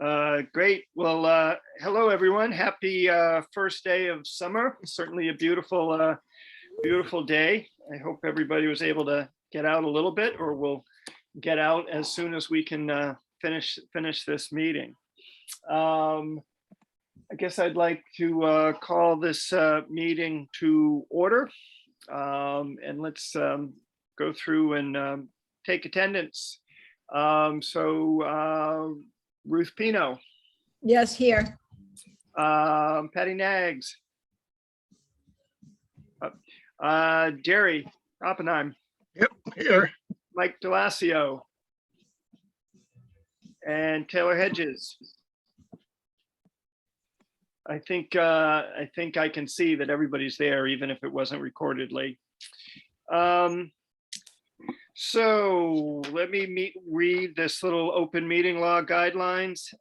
Great. Well, hello, everyone. Happy first day of summer. Certainly a beautiful, beautiful day. I hope everybody was able to get out a little bit, or will get out as soon as we can finish this meeting. I guess I'd like to call this meeting to order, and let's go through and take attendance. Ruth Pino. Yes, here. Patty Nags. Jerry Oppenheim. Yep, here. Mike Delasio. And Taylor Hedges. I think I can see that everybody's there, even if it wasn't recordedly. So let me read this little open meeting law guidelines.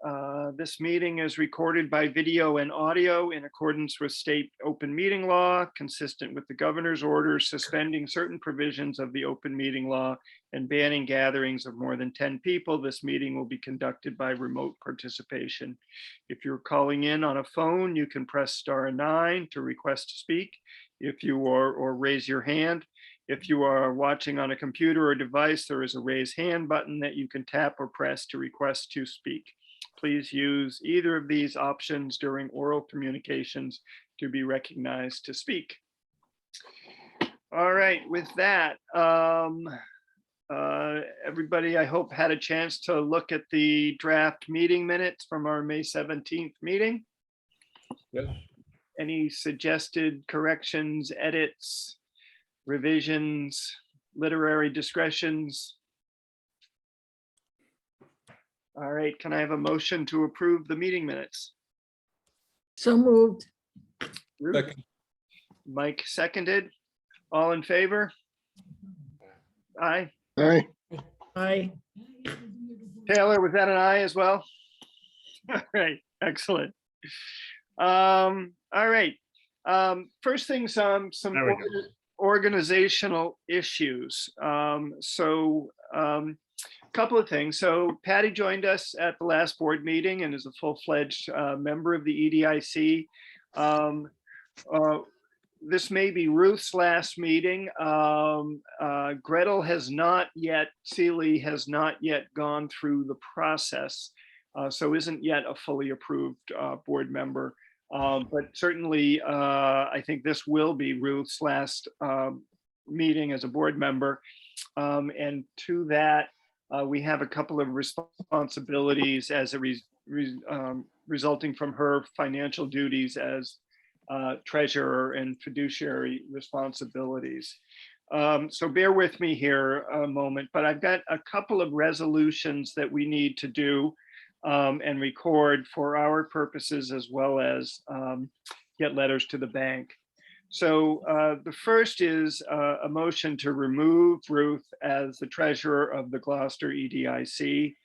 This meeting is recorded by video and audio in accordance with state open meeting law, consistent with the governor's order suspending certain provisions of the open meeting law and banning gatherings of more than 10 people. This meeting will be conducted by remote participation. If you're calling in on a phone, you can press *9 to request to speak. If you are, or raise your hand. If you are watching on a computer or device, there is a raise hand button that you can tap or press to request to speak. Please use either of these options during oral communications to be recognized to speak. All right, with that, everybody, I hope, had a chance to look at the draft meeting minutes from our May 17th meeting. Yes. Any suggested corrections, edits, revisions, literary discretions? All right, can I have a motion to approve the meeting minutes? So moved. Ruth? Second. Mike seconded. All in favor? Aye. Aye. Aye. Taylor, was that an aye as well? All right, excellent. All right. First things, some There we go. organizational issues. Couple of things. So Patty joined us at the last board meeting and is a full-fledged member of the EDIC. This may be Ruth's last meeting. Gretel has not yet, Seeley has not yet gone through the process, so isn't yet a fully approved board member. But certainly, I think this will be Ruth's last meeting as a board member. And to that, we have a couple of responsibilities as a resulting from her financial duties as treasurer and fiduciary responsibilities. So bear with me here a moment, but I've got a couple of resolutions that we need to do and record for our purposes, as well as get letters to the bank. So the first is a motion to remove Ruth as the treasurer of the Gloucester EDIC.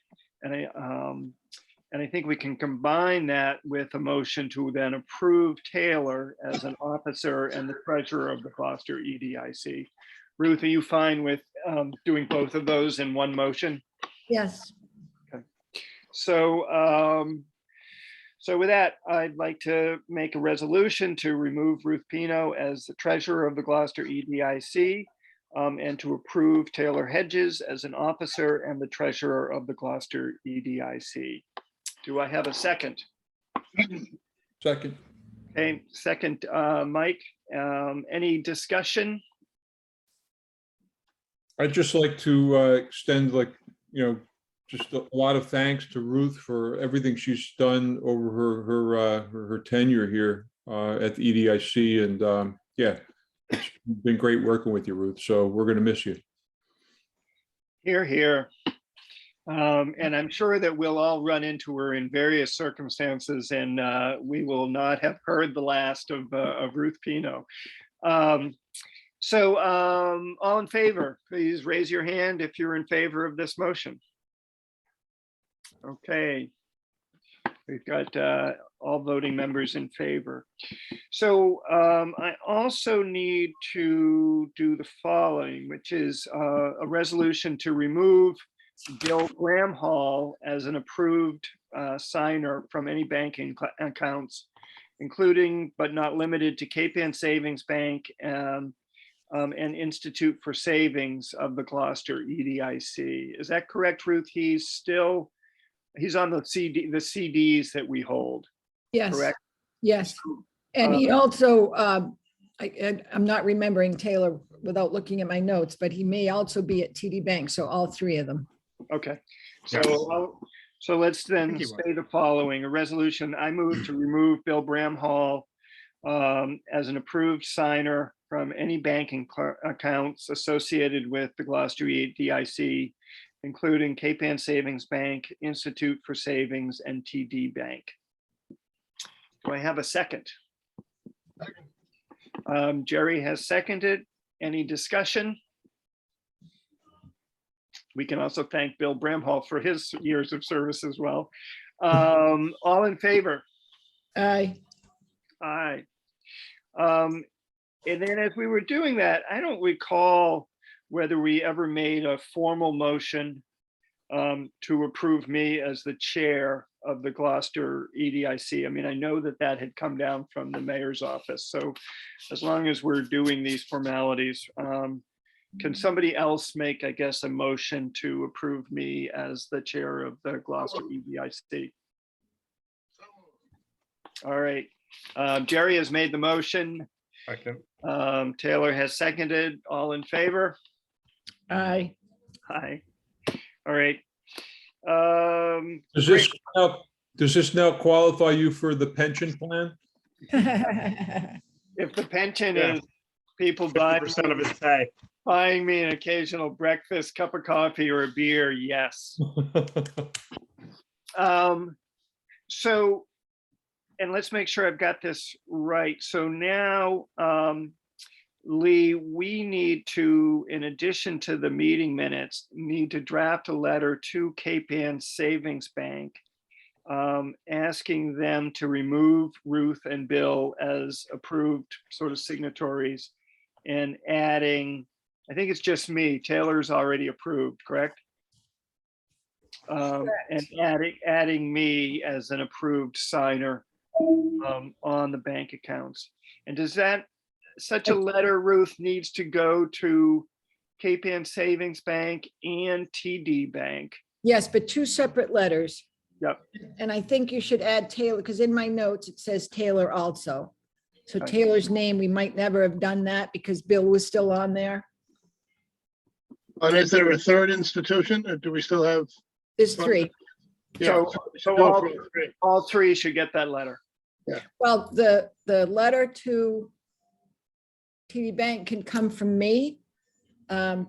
And I think we can combine that with a motion to then approve Taylor as an officer and the treasurer of the Gloucester EDIC. Ruth, are you fine with doing both of those in one motion? Yes. So, so with that, I'd like to make a resolution to remove Ruth Pino as the treasurer of the Gloucester EDIC and to approve Taylor Hedges as an officer and the treasurer of the Gloucester EDIC. Do I have a second? Second. Okay, second, Mike. Any discussion? I'd just like to extend, just a lot of thanks to Ruth for everything she's done over her tenure here at the EDIC. And yeah, it's been great working with you, Ruth. So we're going to miss you. Hear, hear. And I'm sure that we'll all run into her in various circumstances, and we will not have heard the last of Ruth Pino. So all in favor, please raise your hand if you're in favor of this motion. Okay, we've got all voting members in favor. So I also need to do the following, which is a resolution to remove Bill Graham Hall as an approved signer from any banking accounts, including but not limited to Cape Ann Savings Bank and Institute for Savings of the Gloucester EDIC. Is that correct, Ruth? He's on the CDs that we hold, Yes, correct? yes. And he also, I'm not remembering Taylor without looking at my notes, but he may also be at TD Bank. So all three of them. Okay, so let's then Thank you, say the following. A resolution, I move to remove Bill Bramhall as an approved signer from any banking accounts associated with the Gloucester EDIC, including Cape Ann Savings Bank, Institute for Savings, and TD Bank. Do I have a second? Jerry has seconded. Any discussion? We can also thank Bill Bramhall for his years of service as well. All in favor? Aye. Aye. And then as we were doing that, I don't recall whether we ever made a formal motion to approve me as the chair of the Gloucester EDIC. I mean, I know that that had come down from the mayor's office. So as long as we're doing these formalities, can somebody else make, I guess, a motion to approve me as the chair of the Gloucester EDIC? All right. Jerry has made the motion. Second. Taylor has seconded. All in favor? Aye. Aye. All right. Does this now qualify you for the pension plan? If the pension Yeah. is people 50% of his pay. buying me an occasional breakfast, cup of coffee or a beer, yes. So, and let's make sure I've got this right. So now, Lee, we need to, in addition to the meeting minutes, need to draft a letter to Cape Ann Savings Bank, asking them to remove Ruth and Bill as approved sort of signatories and adding, I think it's just me, Taylor's already approved, correct? And adding me as an approved signer on the bank accounts. And does that, such a letter, Ruth, needs to go to Cape Ann Savings Bank and TD Bank? Yes, but two separate letters. Yep. And I think you should add Taylor, because in my notes, it says Taylor also. So Okay. Taylor's name, we might never have done that because Bill was still on there. And is there a third institution, or do we still have? There's three. Yeah, So we should go for all three. all three should get that letter. Well, the letter to TD Bank can come from me,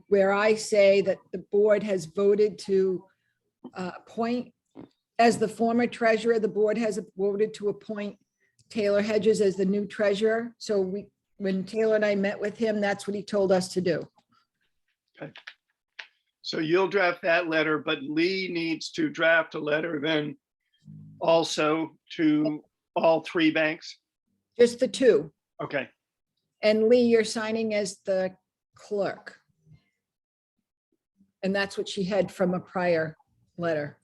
where I say that the board has voted to appoint, as the former treasurer, the board has voted to appoint Taylor Hedges as the new treasurer. So when Taylor and I met with him, that's what he told us to do. So you'll draft that letter, but Lee needs to draft a letter then also to all three banks? Just the two. Okay, And Lee, you're signing as the clerk. And that's what she had from a prior letter.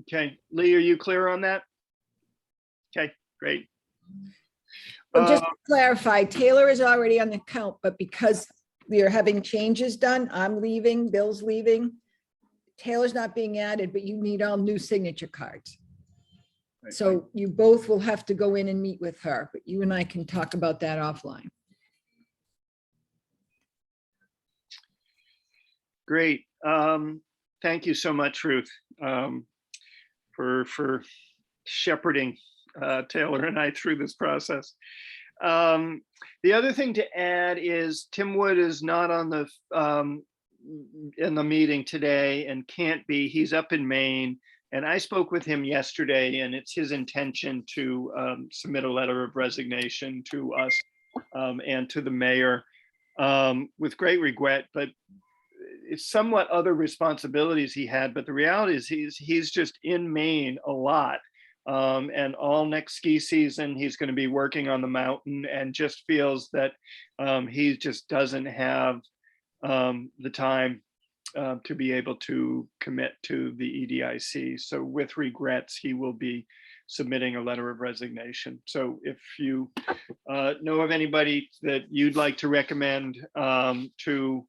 okay. Lee, are you clear on that? Okay, great. But just to clarify, Taylor is already on the account, but because we are having changes done, I'm leaving, Bill's leaving. Taylor's not being added, but you need all new signature cards. So you both will have to go in and meet with her, but you and I can talk about that offline. Great. Thank you so much, Ruth, for shepherding Taylor and I through this process. The other thing to add is Tim Wood is not on the in the meeting today and can't be. He's up in Maine, and I spoke with him yesterday, and it's his intention to submit a letter of resignation to us and to the mayor with great regret, but it's somewhat other responsibilities he had. But the reality is he's just in Maine a lot. And all next ski season, he's going to be working on the mountain, and just feels that he just doesn't have the time to be able to commit to the EDIC. So with regrets, he will be submitting a letter of resignation. So if you know of anybody that you'd like to recommend to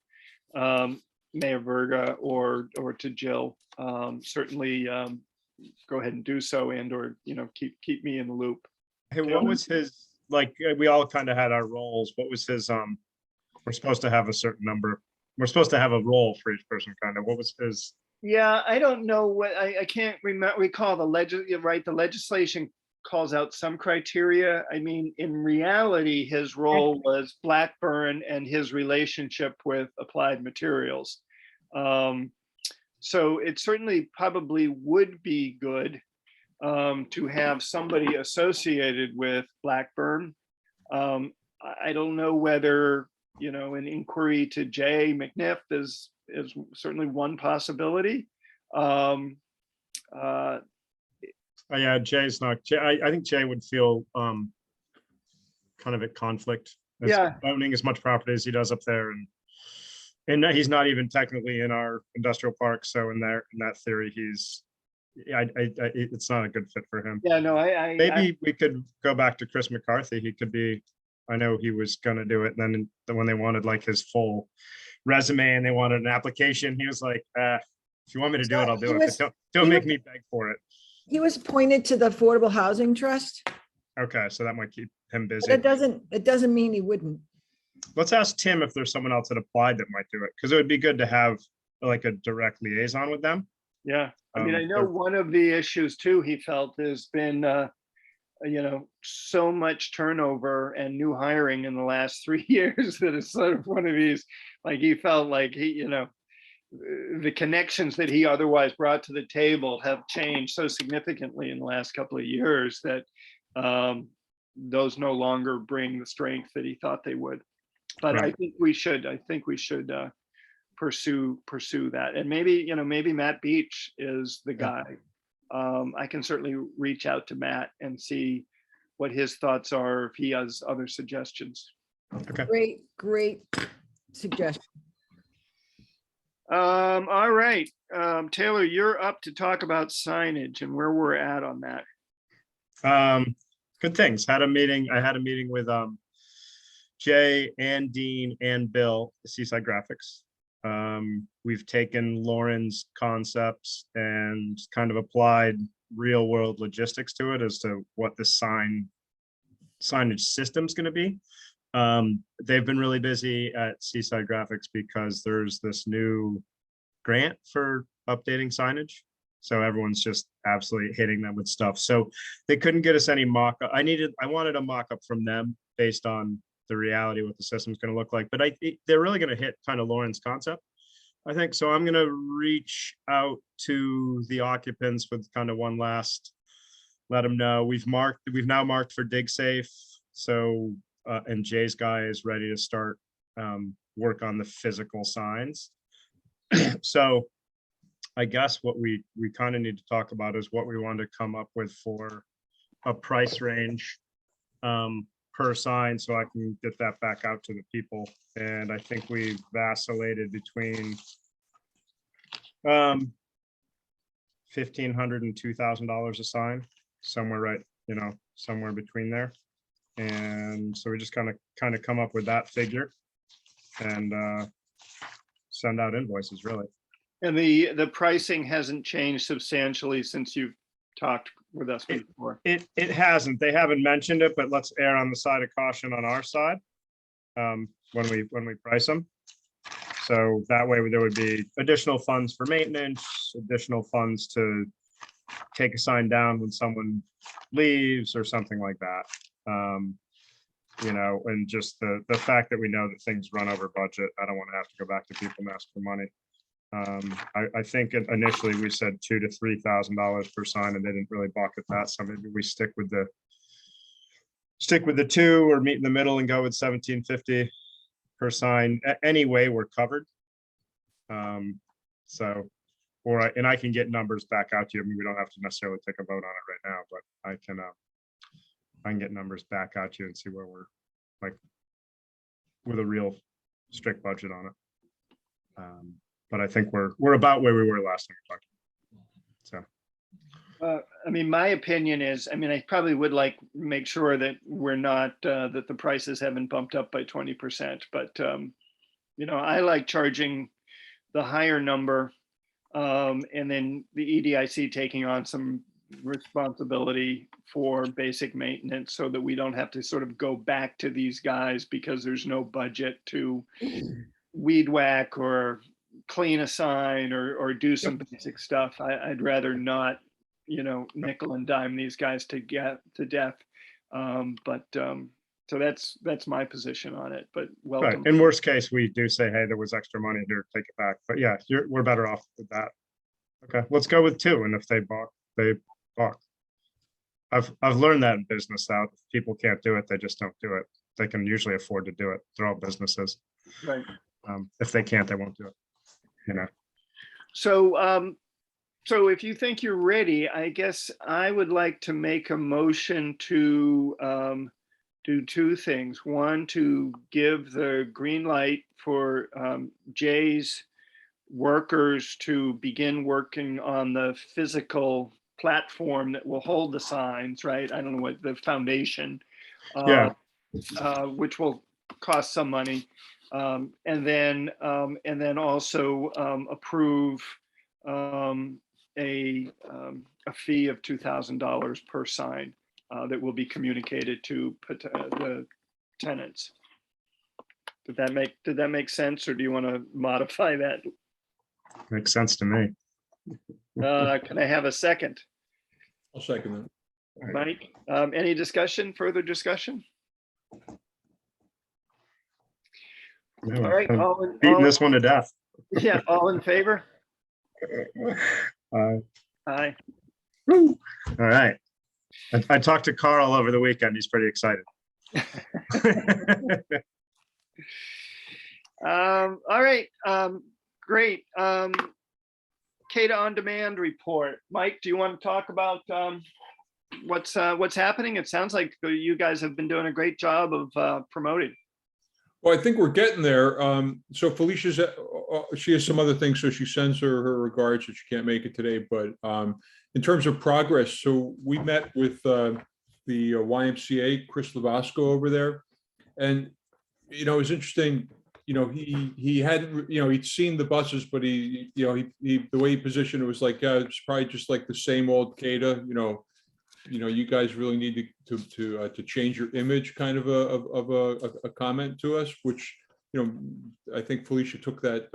Mayor Verga or to Jill, certainly go ahead and do so, and or keep me in the loop. Hey, what was his, like, we all kind of had our roles. What was his, we're supposed to have a certain number. We're supposed to have a role for each person, kind of. What was his? Yeah, I don't know what I can't recall you're right. The legislation calls out some criteria. I mean, in reality, his role was Blackburn and his relationship with Applied Materials. So it certainly probably would be good to have somebody associated with Blackburn. I don't know whether, an inquiry to Jay McNiff is certainly one possibility. Oh, yeah, Jay's not. I think Jay would feel kind of at conflict. Yeah. Owning as much property as he does up there, and he's not even technically in our industrial park. So in that theory, it's not a good fit for him. Yeah, no, Maybe we could go back to Chris McCarthy. He could be. I know he was going to do it. And then when they wanted like his full resume and they wanted an application, he was like, if you want me to do it, I'll do it. But don't make me beg for it. He was appointed to the Affordable Housing Trust. Okay, so that might keep him busy. But it doesn't mean he wouldn't. Let's ask Tim if there's someone else that applied that might do it, because it would be good to have like a direct liaison with them. Yeah, I mean, I know one of the issues too, he felt there's been, so much turnover and new hiring in the last 3 years that it's sort of one of these, like he felt like the connections that he otherwise brought to the table have changed so significantly in the last couple of years that those no longer bring the strength that he thought they would. But Right. I think we should pursue that. And maybe Matt Beach is the guy. I can certainly reach out to Matt and see what his thoughts are, if he has other suggestions. Okay. Great suggestion. All right, Taylor, you're up to talk about signage and where we're at on that. Good things. I had a meeting with Jay and Dean and Bill, the Seaside Graphics. We've taken Lauren's concepts and kind of applied real world logistics to it as to what the signage system's going to be. They've been really busy at Seaside Graphics because there's this new grant for updating signage. So everyone's just absolutely hitting them with stuff. So they couldn't get us any mock-up. I wanted a mock-up from them based on the reality what the system's going to look like. But they're really going to hit kind of Lauren's concept, I think. So I'm going to reach out to the occupants with kind of one last, let them know we've now marked for dig safe. So and Jay's guy is ready to start work on the physical signs. So I guess what we kind of need to talk about is what we want to come up with for a price range per sign, so I can get that back out to the people. And I think we vacillated between $1,500 and $2,000 a sign, somewhere somewhere between there. And so we just kind of come up with that figure and send out invoices, really. And the pricing hasn't changed substantially since you've talked with us before. It hasn't. They haven't mentioned it, but let's err on the side of caution on our side when we price them. So that way there would be additional funds for maintenance, additional funds to take a sign down when someone leaves or something like that. And just the fact that we know that things run over budget. I don't want to have to go back to people and ask for money. I think initially we said $2,000 to $3,000 per sign, and they didn't really balk at that. So maybe we stick with the two, or meet in the middle and go with $1,750 per sign. Anyway, we're covered. And I can get numbers back out to you. I mean, we don't have to necessarily take a vote on it right now, but I can get numbers back out to you and see where we're like with a real strict budget on it. but I think we're about where we were last time we talked. So, I mean, my opinion is, I mean, I probably would like make sure that we're not, that the prices haven't bumped up by 20%, but, you know, I like charging the higher number, and then the EDIC taking on some responsibility for basic maintenance so that we don't have to sort of go back to these guys because there's no budget to weed whack or clean a sign or do some basic stuff. I'd rather not, you know, nickel and dime these guys to get to death. So that's my position on it, but right. welcome. In worst case, we do say, hey, there was extra money here, take it back. But yeah, we're better off with that. Okay, let's go with 2. And if they balk, they balk. I've learned that in business out. If people can't do it, they just don't do it. They can usually afford to do it. They're all businesses. Right. If they can't, they won't do it. You know. So, so if you think you're ready, I guess I would like to make a motion to do 2 things. One, to give the green light for Jay's workers to begin working on the physical platform that will hold the signs, right? I don't know what the foundation, Yeah. which will cost some money. And then also approve a fee of $2,000 per sign that will be communicated to the tenants. Did that make sense, or do you want to modify that? Makes sense to me. Can I have a second? I'll second that. Mike, any discussion, further discussion? No, All right, I'm beating this one to death. yeah, all in favor? Aye. All right. I talked to Carl over the weekend. He's pretty excited. All right, great. CADA on demand report. Mike, do you want to talk about what's happening? It sounds like you guys have been doing a great job of promoting. Well, I think we're getting there. So Felicia's, she has some other things, so she sends her regards that she can't make it today. But in terms of progress, so we met with the YMCA, Chris Lavasco over there. And, you know, it was interesting, you know, he hadn't, you know, he'd seen the buses, but he the way he positioned it was like, it's probably just like the same old CADA, you know, you guys really need to change your image, kind of a comment to us, which, you know, I think Felicia took that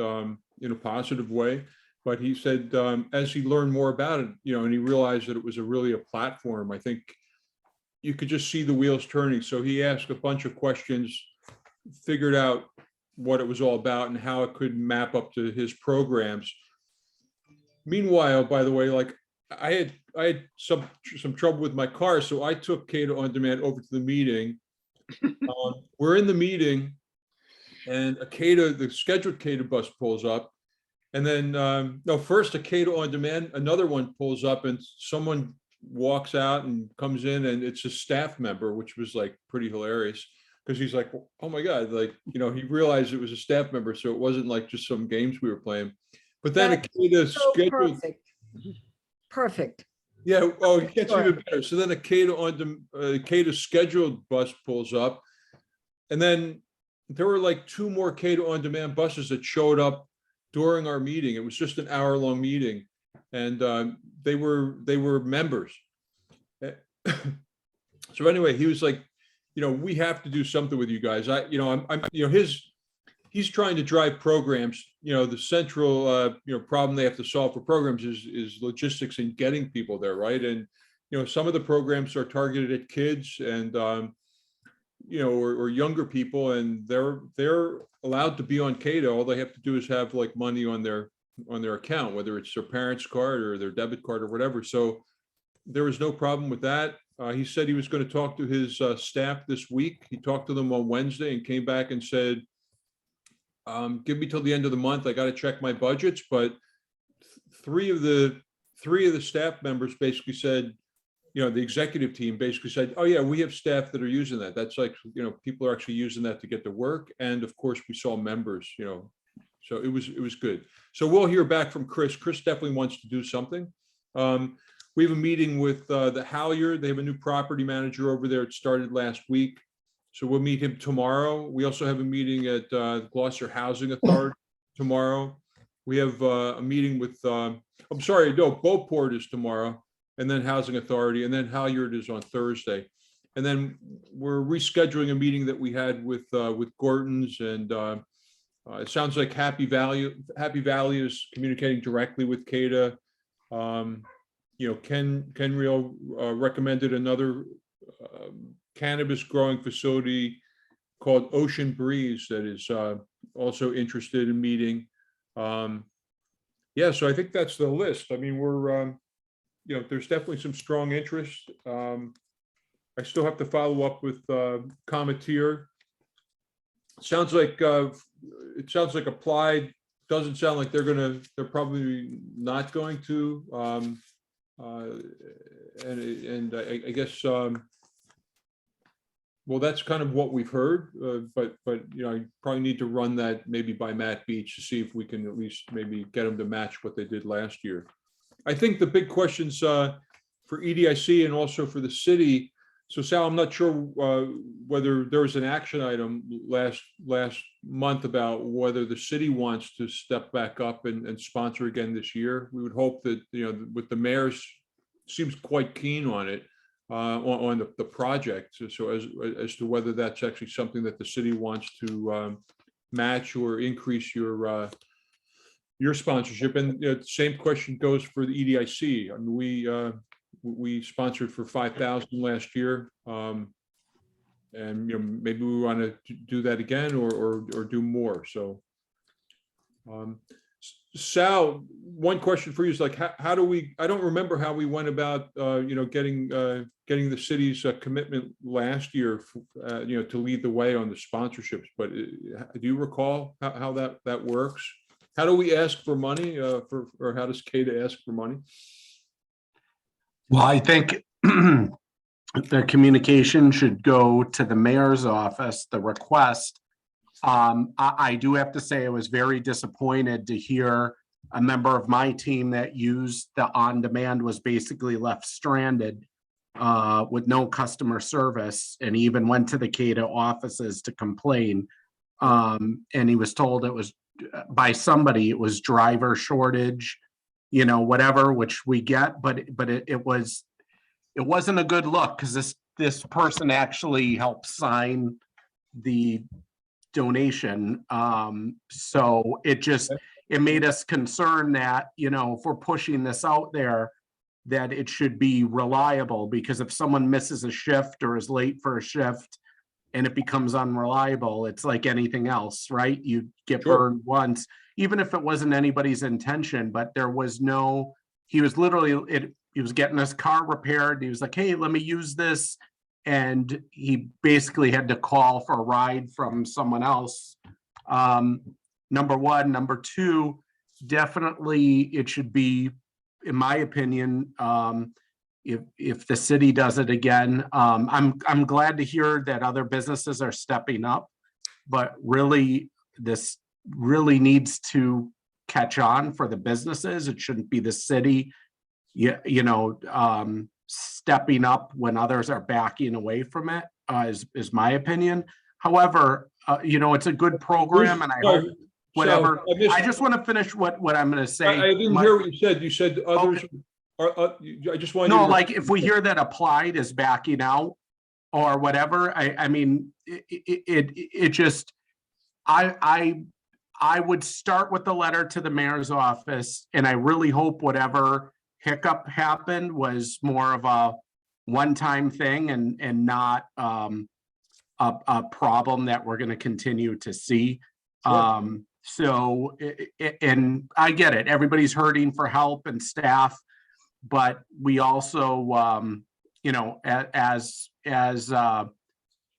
in a positive way. But he said, as he learned more about it, you know, and he realized that it was really a platform, I think you could just see the wheels turning. So he asked a bunch of questions, figured out what it was all about and how it could map up to his programs. Meanwhile, by the way, like I had some trouble with my car, so I took CADA on demand over to the meeting. We're in the meeting, and the scheduled CADA bus pulls up, and then no, first a CADA on demand, another one pulls up, and someone walks out and comes in, and it's a staff member, which was like pretty hilarious. Because he's like, oh my God, like, you know, he realized it was a staff member. So it wasn't like just some games we were playing. But then a CADA scheduled. Perfect. Yeah, oh, it gets even better. So then a CADA scheduled bus pulls up. And then there were like 2 more CADA on demand buses that showed up during our meeting. It was just an hour-long meeting. And they were members. So anyway, he was like, you know, we have to do something with you guys. I'm you know, he's trying to drive programs. You know, the central, you know, problem they have to solve for programs is logistics and getting people there, right? And, you know, some of the programs are targeted at kids and, you know, or younger people, and they're allowed to be on CADA. All they have to do is have like money on their account, whether it's their parents' card or their debit card or whatever. So there was no problem with that. He said he was going to talk to his staff this week. He talked to them on Wednesday and came back and said, give me till the end of the month. I got to check my budgets. But three of the staff members basically said, you know, the executive team basically said, oh yeah, we have staff that are using that. That's like, you know, people are actually using that to get to work. And of course we saw members, you know, So it was good. So we'll hear back from Chris. Chris definitely wants to do something. We have a meeting with the Halyard. They have a new property manager over there. It started last week. So we'll meet him tomorrow. We also have a meeting at Gloucester Housing Authority tomorrow. We have a meeting with, I'm sorry, no, Beauport is tomorrow, and then Housing Authority, and then Halyard is on Thursday. And then we're rescheduling a meeting that we had with Gorton's, and it sounds like Happy Valley is communicating directly with CADA. Ken Rio recommended another cannabis growing facility called Ocean Breeze that is also interested in meeting. Yeah, so I think that's the list. I mean, we're, there's definitely some strong interest. I still have to follow up with Cometeer. Sounds like Applied doesn't sound like they're probably not going to. And I guess, well, that's kind of what we've heard, but I probably need to run that maybe by Matt Beach to see if we can at least maybe get them to match what they did last year. I think the big questions for EDIC and also for the city. So Sal, I'm not sure whether there was an action item last month about whether the city wants to step back up and sponsor again this year. We would hope that, with the mayor's seems quite keen on it, on the project. So as to whether that's actually something that the city wants to match or increase your sponsorship. And the same question goes for the EDIC. I mean, we sponsored for 5,000 last year, and maybe we want to do that again or do more. So, Sal, one question for you is like, how do we? I don't remember how we went about, getting the city's commitment last year, to lead the way on the sponsorships. But do you recall how that works? How do we ask for money, or how does CADA ask for money? Well, I think the communication should go to the mayor's office, the request. I do have to say I was very disappointed to hear a member of my team that used the on-demand was basically left stranded with no customer service, and he even went to the CADA offices to complain. And he was told it was by somebody, it was driver shortage, whatever, which we get, but it wasn't a good look, because this person actually helped sign the donation. So it made us concerned that, if we're pushing this out there, that it should be reliable, because if someone misses a shift or is late for a shift and it becomes unreliable, it's like anything else, right? You get burned once, even if it wasn't anybody's intention. But there was he was literally, he was getting his car repaired. He was like, hey, let me use this. And he basically had to call for a ride from someone else. Number one. Number two, definitely it should be, in my opinion, if the city does it again, I'm glad to hear that other businesses are stepping up, but really this really needs to catch on for the businesses. It shouldn't be the city, stepping up when others are backing away from it, is my opinion. However, it's a good program, and I hope whatever. I just want to finish what I'm going to say. I didn't hear what you said. You said others. Okay. I just wanted. No, like if we hear that Applied is backing out or whatever, I mean, it just, I would start with the letter to the mayor's office, and I really hope whatever hiccup happened was more of a one-time thing and not a problem that we're going to continue to see. Sure. So, and I get it. Everybody's hurting for help and staff, but we also, as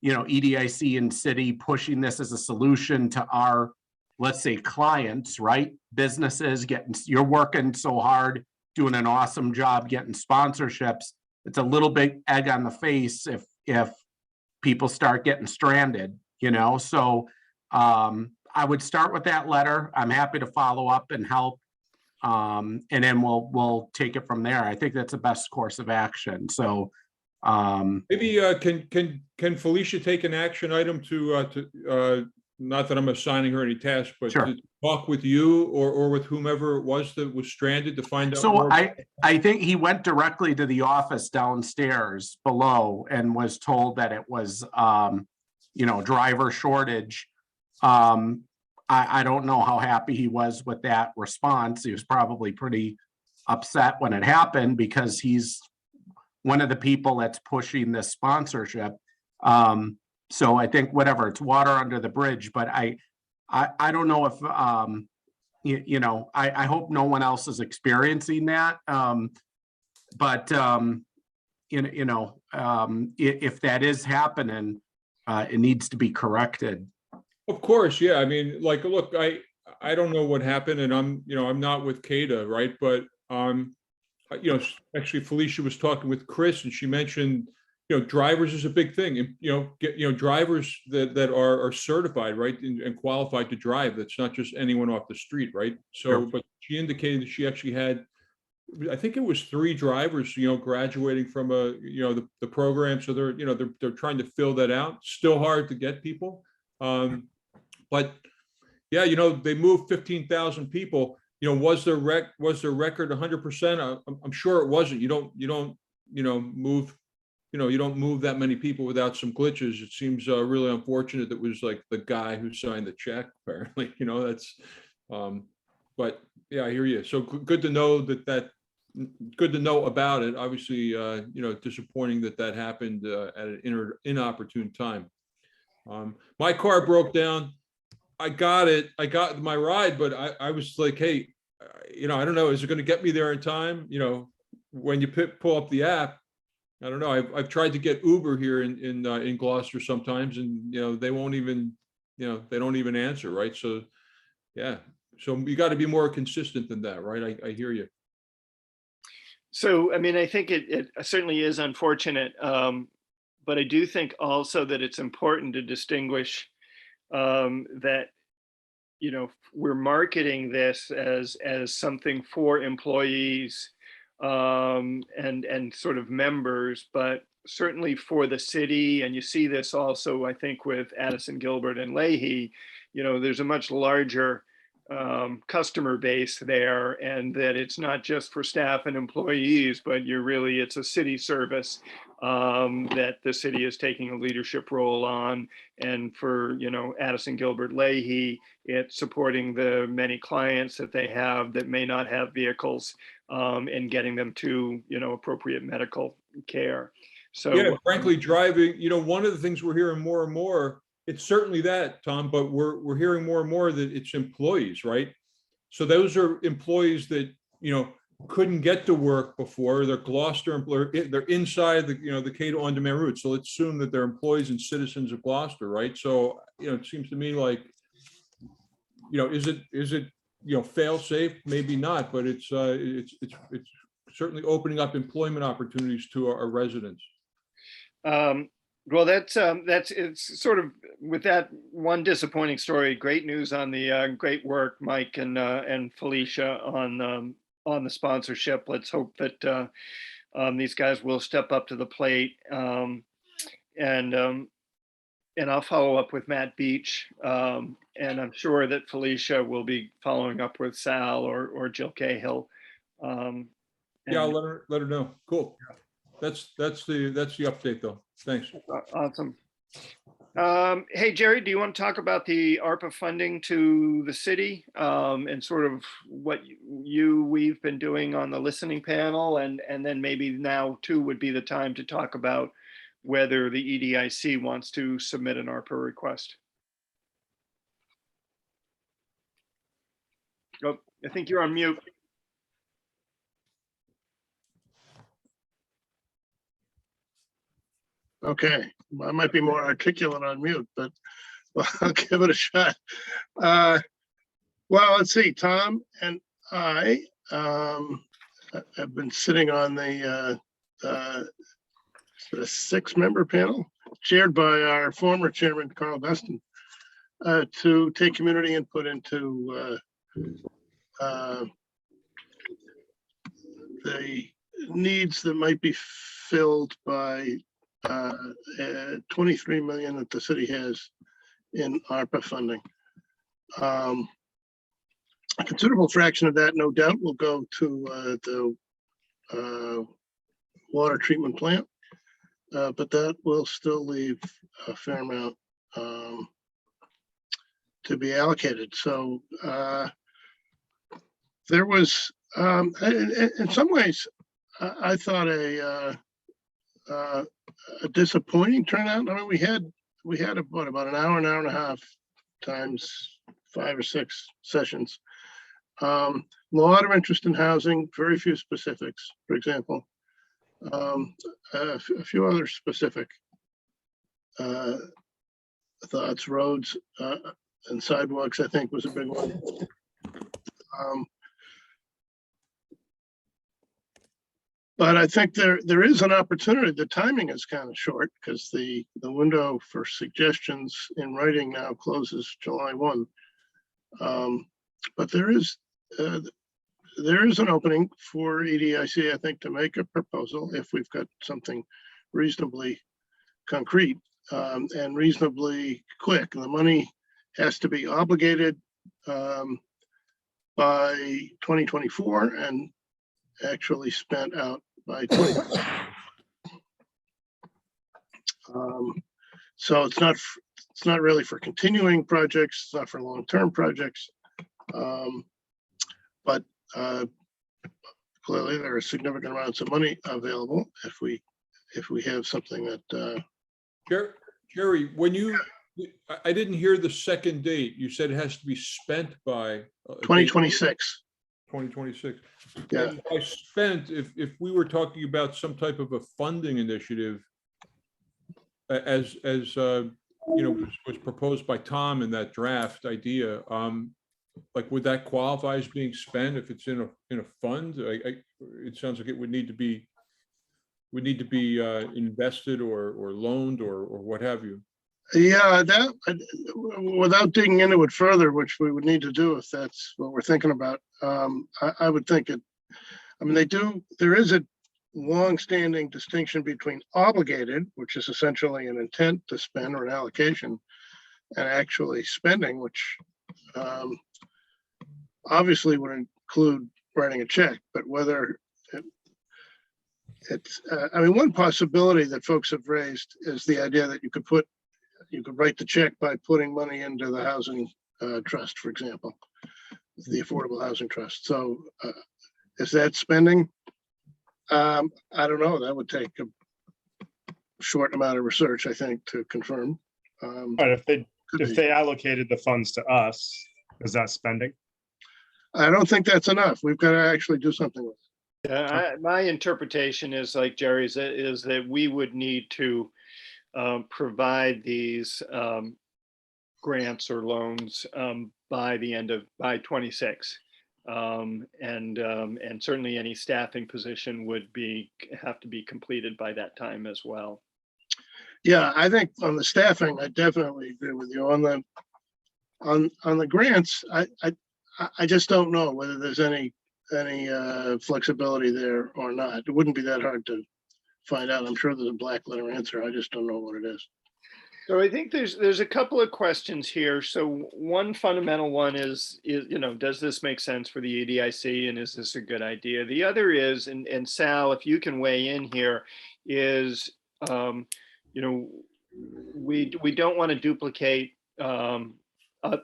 EDIC and city pushing this as a solution to our, let's say, clients, right? Businesses you're working so hard, doing an awesome job getting sponsorships. It's a little bit egg on the face if people start getting stranded, So I would start with that letter. I'm happy to follow up and help. And then we'll take it from there. I think that's the best course of action. So, Maybe can Felicia take an action item to not that I'm assigning her any tasks, but Sure. to talk with you or with whomever it was that was stranded to find out so more? I think he went directly to the office downstairs below and was told that it was, driver shortage. I don't know how happy he was with that response. He was probably pretty upset when it happened because he's one of the people that's pushing this sponsorship. So I think whatever, it's water under the bridge, but I don't know if, I hope no one else is experiencing that. But if that is happening, it needs to be corrected. Of course, yeah. I mean, like, look, I don't know what happened, and I'm not with CADA, right? But actually, Felicia was talking with Chris, and she mentioned, drivers is a big thing, and drivers that are certified, right, and qualified to drive. That's not just anyone off the street, right? So, Sure. but she indicated that she actually had, I think it was 3 drivers, graduating from the program. So they're trying to fill that out. Still hard to get people. But yeah, they moved 15,000 people. Was their record 100%? I'm sure it wasn't. You don't move that many people without some glitches. It seems really unfortunate. That was like the guy who signed the check, apparently. That's but yeah, I hear you. So good to know good to know about it. Obviously, disappointing that happened at an inopportune time. My car broke down. I got my ride, but I was like, hey, I don't know, is it going to get me there in time? When you pull up the app, I don't know. I've tried to get Uber here in Gloucester sometimes, and they won't even, they don't even answer, right? So yeah, so you got to be more consistent than that, right? I hear you. So, I mean, I think it certainly is unfortunate, but I do think also that it's important to distinguish that we're marketing this as something for employees and sort of members, but certainly for the city. And you see this also, I think, with Addison, Gilbert, and Leahy. There's a much larger customer base there, and that it's not just for staff and employees, but it's a city service that the city is taking a leadership role on. And for Addison, Gilbert, Leahy, it's supporting the many clients that they have that may not have vehicles, and getting them to appropriate medical care. So yeah, frankly, driving, one of the things we're hearing more and more, it's certainly that, Tom, but we're hearing more and more that it's employees, right? So those are employees that couldn't get to work before. They're Gloucester employees. They're inside the CADA on-demand route. So let's assume that they're employees and citizens of Gloucester, right? So it seems to me like is it fail safe? Maybe not, but it's certainly opening up employment opportunities to our residents. Well, that's it's sort of, with that one disappointing story, great news on the great work, Mike and Felicia, on the sponsorship. Let's hope that these guys will step up to the plate, and I'll follow up with Matt Beach, and I'm sure that Felicia will be following up with Sal or Jill Cahill. Yeah, I'll let her know. Cool. That's the update though. Thanks. Awesome. Hey, Jerry, do you want to talk about the ARPA funding to the city, and sort of what we've been doing on the listening panel, and then maybe now too would be the time to talk about whether the EDIC wants to submit an ARPA request. Oh, I think you're on mute. Okay, I might be more articulate on mute, but I'll give it a shot. Well, let's see, Tom and I have been sitting on the 6-member panel chaired by our former chairman, Carl Beston. to take community input into the needs that might be filled by 23 million that the city has in ARPA funding. A considerable fraction of that, no doubt, will go to the water treatment plant, but that will still leave a fair amount to be allocated. So there was, in some ways, I thought a disappointing turnout. I mean, we had about an hour and a half times 5 or 6 sessions. A lot of interest in housing, very few specifics, for example. A few other specific thoughts, roads and sidewalks, I think, was a big one. But I think there is an opportunity. The timing is kind of short because the window for suggestions in writing now closes July 1. But there is an opening for EDIC, I think, to make a proposal if we've got something reasonably concrete and reasonably quick. And the money has to be obligated by 2024 and actually spent out by 20. So it's not really for continuing projects. It's not for long-term projects. But clearly there are significant amounts of money available if we have something that. Jerry, I didn't hear the second date. You said it has to be spent by 2026. 2026. Yeah. And by spent, if we were talking about some type of a funding initiative, as was proposed by Tom in that draft idea, like would that qualify as being spent if it's in a fund? It sounds like it would need to be invested or loaned or what have you. Yeah, that without digging into it further, which we would need to do if that's what we're thinking about, I would think it. I mean, there is a long-standing distinction between obligated, which is essentially an intent to spend or an allocation, and actually spending, which obviously would include writing a check, but whether it's, I mean, one possibility that folks have raised is the idea that you could write the check by putting money into the housing trust, for example, the Affordable Housing Trust. So is that spending? I don't know. That would take a short amount of research, I think, to confirm. But if they allocated the funds to us, is that spending? I don't think that's enough. We've got to actually do something with it. Yeah, my interpretation is like Jerry's, is that we would need to provide these grants or loans by 26. And certainly any staffing position would have to be completed by that time as well. Yeah, I think on the staffing, I definitely agree with you. On the grants, I just don't know whether there's any flexibility there or not. It wouldn't be that hard to find out. I'm sure there's a black letter answer. I just don't know what it is. So I think there's a couple of questions here. So one fundamental one is does this make sense for the EDIC and is this a good idea? The other is, and Sal, if you can weigh in here, is we don't want to duplicate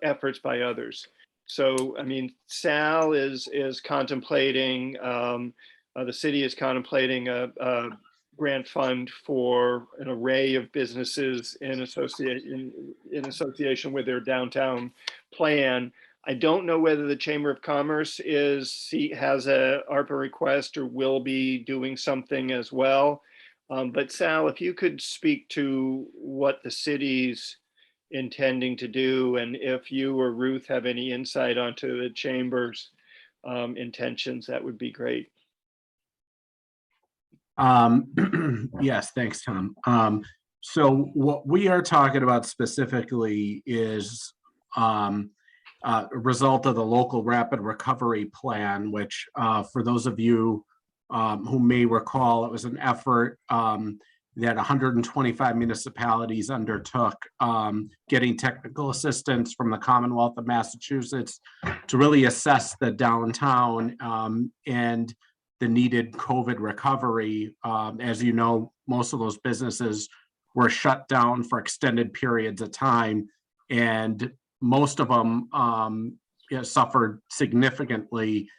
efforts by others. So I mean, Sal is contemplating, the city is contemplating a grant fund for an array of businesses in association with their downtown plan. I don't know whether the Chamber of Commerce has a ARPA request or will be doing something as well. But Sal, if you could speak to what the city's intending to do, and if you or Ruth have any insight onto the Chamber's intentions, that would be great. Yes, thanks, Tom. So what we are talking about specifically is a result of the local rapid recovery plan, which for those of you who may recall, it was an effort that 125 municipalities undertook, getting technical assistance from the Commonwealth of Massachusetts to really assess the downtown and the needed COVID recovery. As you know, most of those businesses were shut down for extended periods of time, and most of them suffered significantly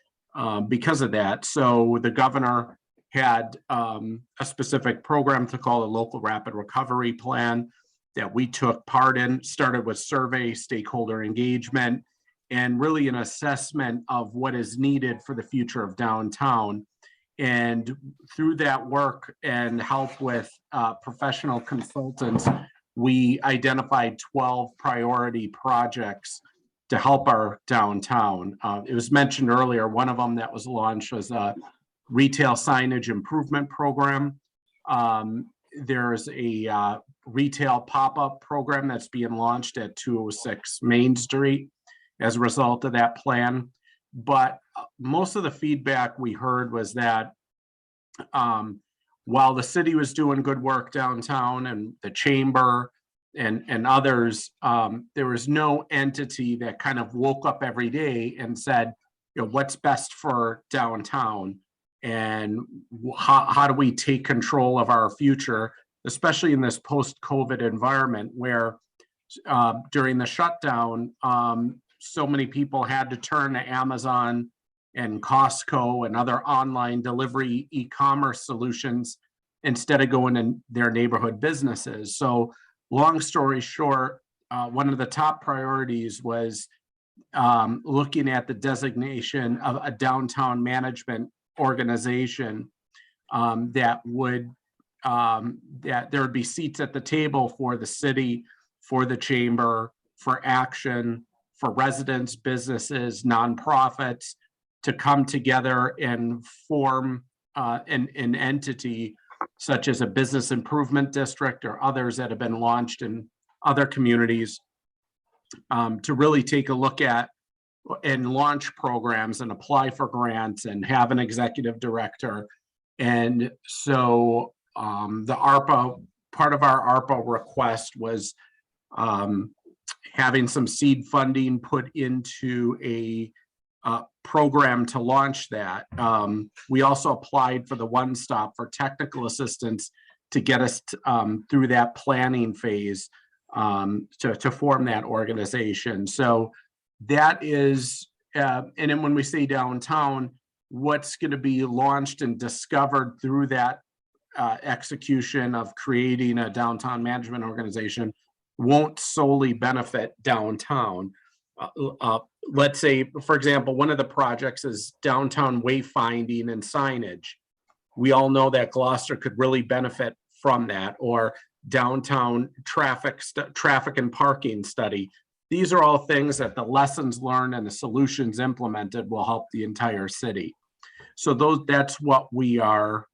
because of that. So the governor had a specific program to call the Local Rapid Recovery Plan that we took part in, started with survey, stakeholder engagement, and really an assessment of what is needed for the future of downtown. And through that work and help with professional consultants, we identified 12 priority projects to help our downtown. It was mentioned earlier, one of them that was launched was a retail signage improvement program. There's a retail pop-up program that's being launched at 206 Main Street as a result of that plan. But most of the feedback we heard was that while the city was doing good work downtown and the chamber and others, there was no entity that kind of woke up every day and said, you know, what's best for downtown and how do we take control of our future, especially in this post-COVID environment where during the shutdown, so many people had to turn to Amazon and Costco and other online delivery e-commerce solutions instead of going in their neighborhood businesses. So long story short, one of the top priorities was looking at the designation of a downtown management organization that there would be seats at the table for the city, for the chamber, for action, for residents, businesses, nonprofits to come together and form an entity such as a business improvement district or others that have been launched in other communities to really take a look at and launch programs and apply for grants and have an executive director. And so the ARPA, part of our ARPA request was having some seed funding put into a program to launch that. We also applied for the One Stop for technical assistance to get us through that planning phase to form that organization. So that is, and then when we say downtown, what's going to be launched and discovered through that execution of creating a downtown management organization won't solely benefit downtown. Let's say, for example, one of the projects is downtown wayfinding and signage. We all know that Gloucester could really benefit from that, or downtown traffic and parking study. These are all things that the lessons learned and the solutions implemented will help the entire city. So that's what we are,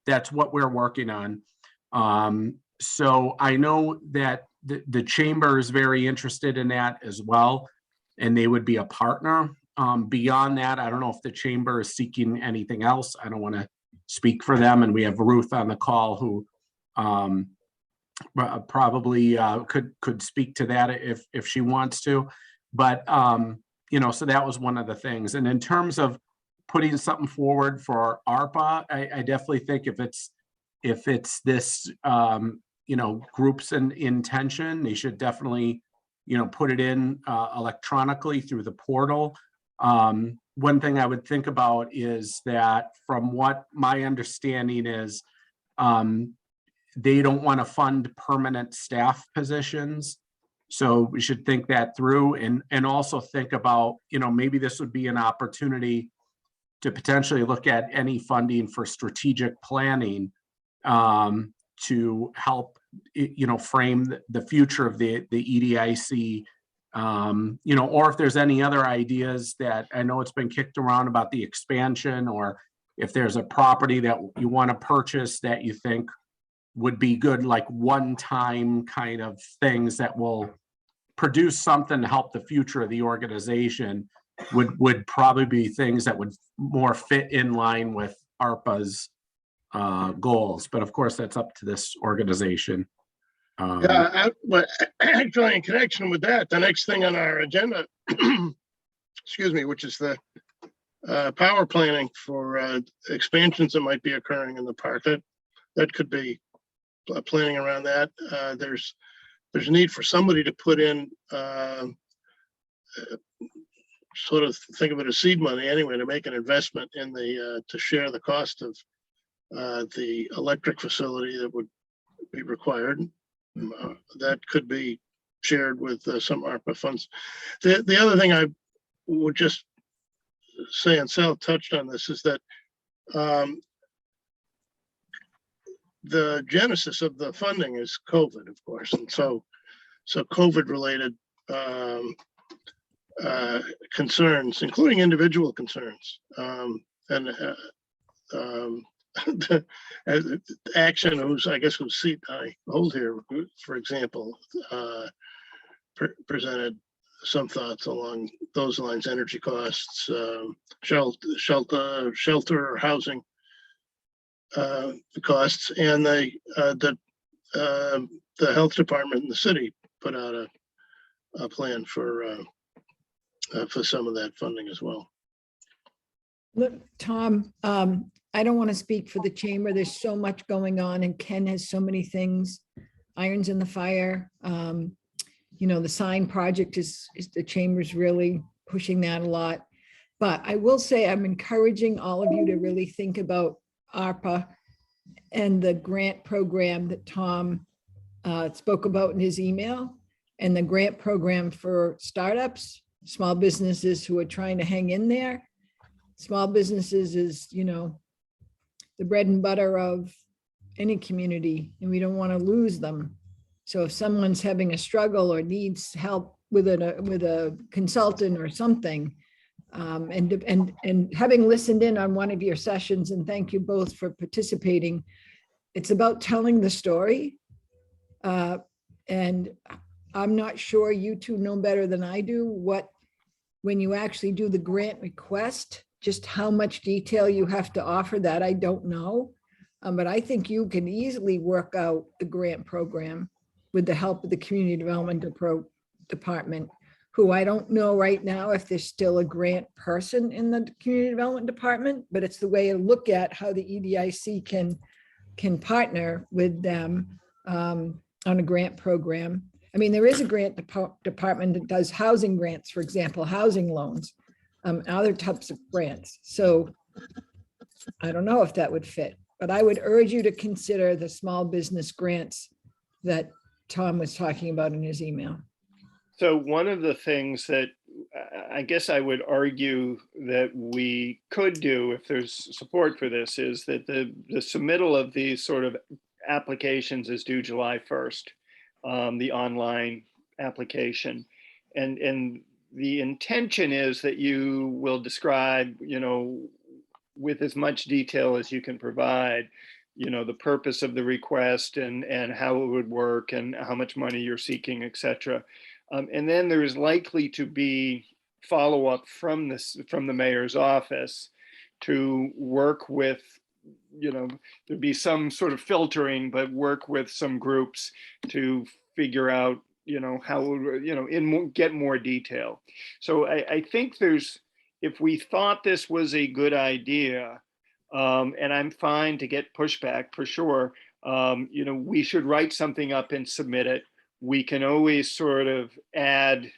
that's what we're working on. So I know that the chamber is very interested in that as well, and they would be a partner. Beyond that, I don't know if the chamber is seeking anything else. I don't want to speak for them, and we have Ruth on the call who probably could speak to that if she wants to. But you know, so that was one of the things. And in terms of putting something forward for ARPA, I definitely think if it's this you know, groups in intention, they should definitely, you know, put it in electronically through the portal. One thing I would think about is that from what my understanding is, they don't want to fund permanent staff positions. So we should think that through and also think about, you know, maybe this would be an opportunity to potentially look at any funding for strategic planning to help, you know, frame the future of the EDIC, you know, or if there's any other ideas that I know it's been kicked around about the expansion, or if there's a property that you want to purchase that you think would be good, like one-time kind of things that will produce something to help the future of the organization would probably be things that would more fit in line with ARPA's goals. But of course, that's up to this organization. But actually, in connection with that, the next thing on our agenda, excuse me, which is the power planning for expansions that might be occurring in the park. That could be planning around that. There's a need for somebody to put in sort of think of it as seed money anyway, to make an investment in the to share the cost of the electric facility that would be required. That could be shared with some ARPA funds. The other thing I would just say, and Sal touched on this, is that the genesis of the funding is COVID, of course, and so COVID related concerns, including individual concerns, and the action whose seat I hold here, for example, presented some thoughts along those lines: energy costs, shelter, housing costs, and the health department in the city put out a plan for some of that funding as well. Look, Tom, I don't want to speak for the chamber. There's so much going on, and Ken has so many things, irons in the fire. The sign project is the chamber's really pushing that a lot. But I will say I'm encouraging all of you to really think about ARPA and the grant program that Tom spoke about in his email, and the grant program for startups, small businesses who are trying to hang in there. Small businesses is, the bread and butter of any community, and we don't want to lose them. So if someone's having a struggle or needs help with a consultant or something, and having listened in on one of your sessions, and thank you both for participating, it's about telling the story. And I'm not sure, you two know better than I do, when you actually do the grant request, just how much detail you have to offer. That I don't know. But I think you can easily work out the grant program with the help of the community development department, who I don't know right now if there's still a grant person in the community development department, but it's the way to look at how the EDIC can partner with them on a grant program. I mean, there is a grant department that does housing grants, for example, housing loans, other types of grants. So I don't know if that would fit, but I would urge you to consider the small business grants that Tom was talking about in his email. So one of the things that I guess I would argue that we could do, if there's support for this, is that the submittal of these sort of applications is due July 1st, the online application. And the intention is that you will describe, with as much detail as you can provide, the purpose of the request and how it would work and how much money you're seeking, et cetera. And then there is likely to be follow-up from the mayor's office to work with, there'd be some sort of filtering, but work with some groups to figure out, how, get more detail. So I think if we thought this was a good idea, and I'm fine to get pushback for sure, we should write something up and submit it. We can always sort of add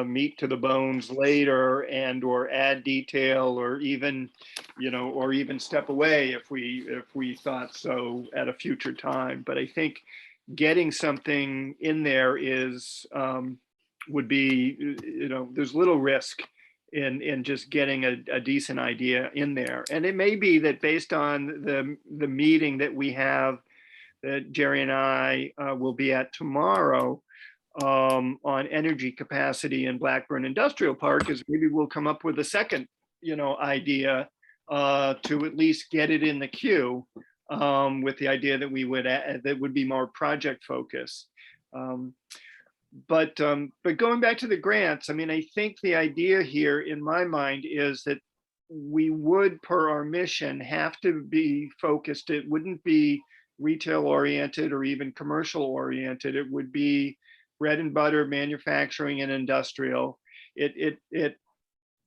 meat to the bones later, or add detail, or even step away if we thought so at a future time. But I think getting something in there would be, there's little risk in just getting a decent idea in there. And it may be that based on the meeting that we have, that Jerry and I will be at tomorrow on energy capacity in Blackburn Industrial Park, is maybe we'll come up with a second, idea to at least get it in the queue, with the idea that that would be more project focused. But going back to the grants, I mean, I think the idea here in my mind is that we would, per our mission, have to be focused. It wouldn't be retail oriented or even commercial oriented. It would be bread and butter manufacturing and industrial. It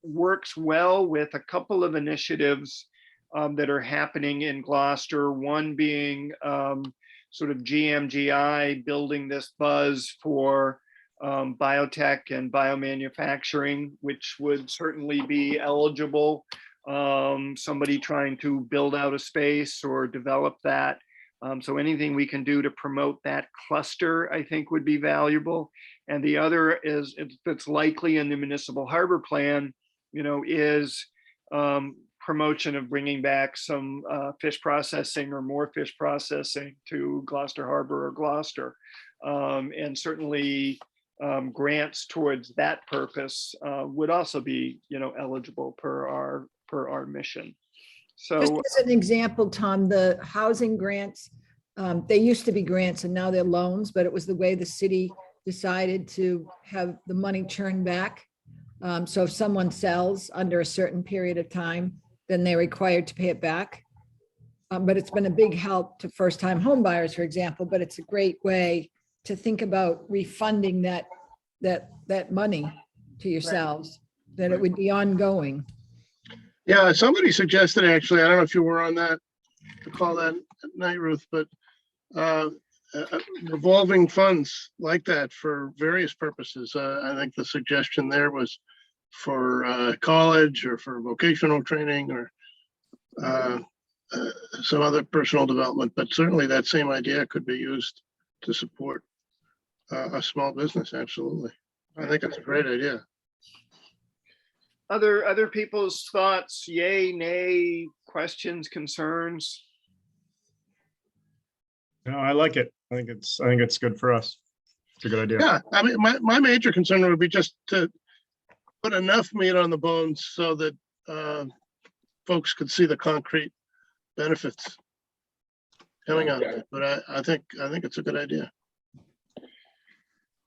works well with a couple of initiatives that are happening in Gloucester, one being sort of GMGI, building this buzz for biotech and biomanufacturing, which would certainly be eligible. Somebody trying to build out a space or develop that. So anything we can do to promote that cluster, I think would be valuable. And the other is, that's likely in the municipal harbor plan, you know, is promotion of bringing back some fish processing or more fish processing to Gloucester Harbor or Gloucester. And certainly grants towards that purpose would also be, you know, eligible per our mission. Just So as an example, Tom, the housing grants, they used to be grants and now they're loans, but it was the way the city decided to have the money churned back. So if someone sells under a certain period of time, then they're required to pay it back. But it's been a big help to first-time home buyers, for example, but it's a great way to think about refunding that money to yourselves, that it would be ongoing. Yeah, somebody suggested, actually, I don't know if you were on that, to call that at night, Ruth, but revolving funds like that for various purposes. I think the suggestion there was for college or for vocational training or some other personal development, but certainly that same idea could be used to support a small business. Absolutely. I think it's a great idea. other people's thoughts, yay, nay, questions, concerns? No, I like it. I think it's good for us. It's a good idea. Yeah, I mean, my major concern would be just to put enough meat on the bones so that folks could see the concrete benefits coming out of it. But I think it's a good idea.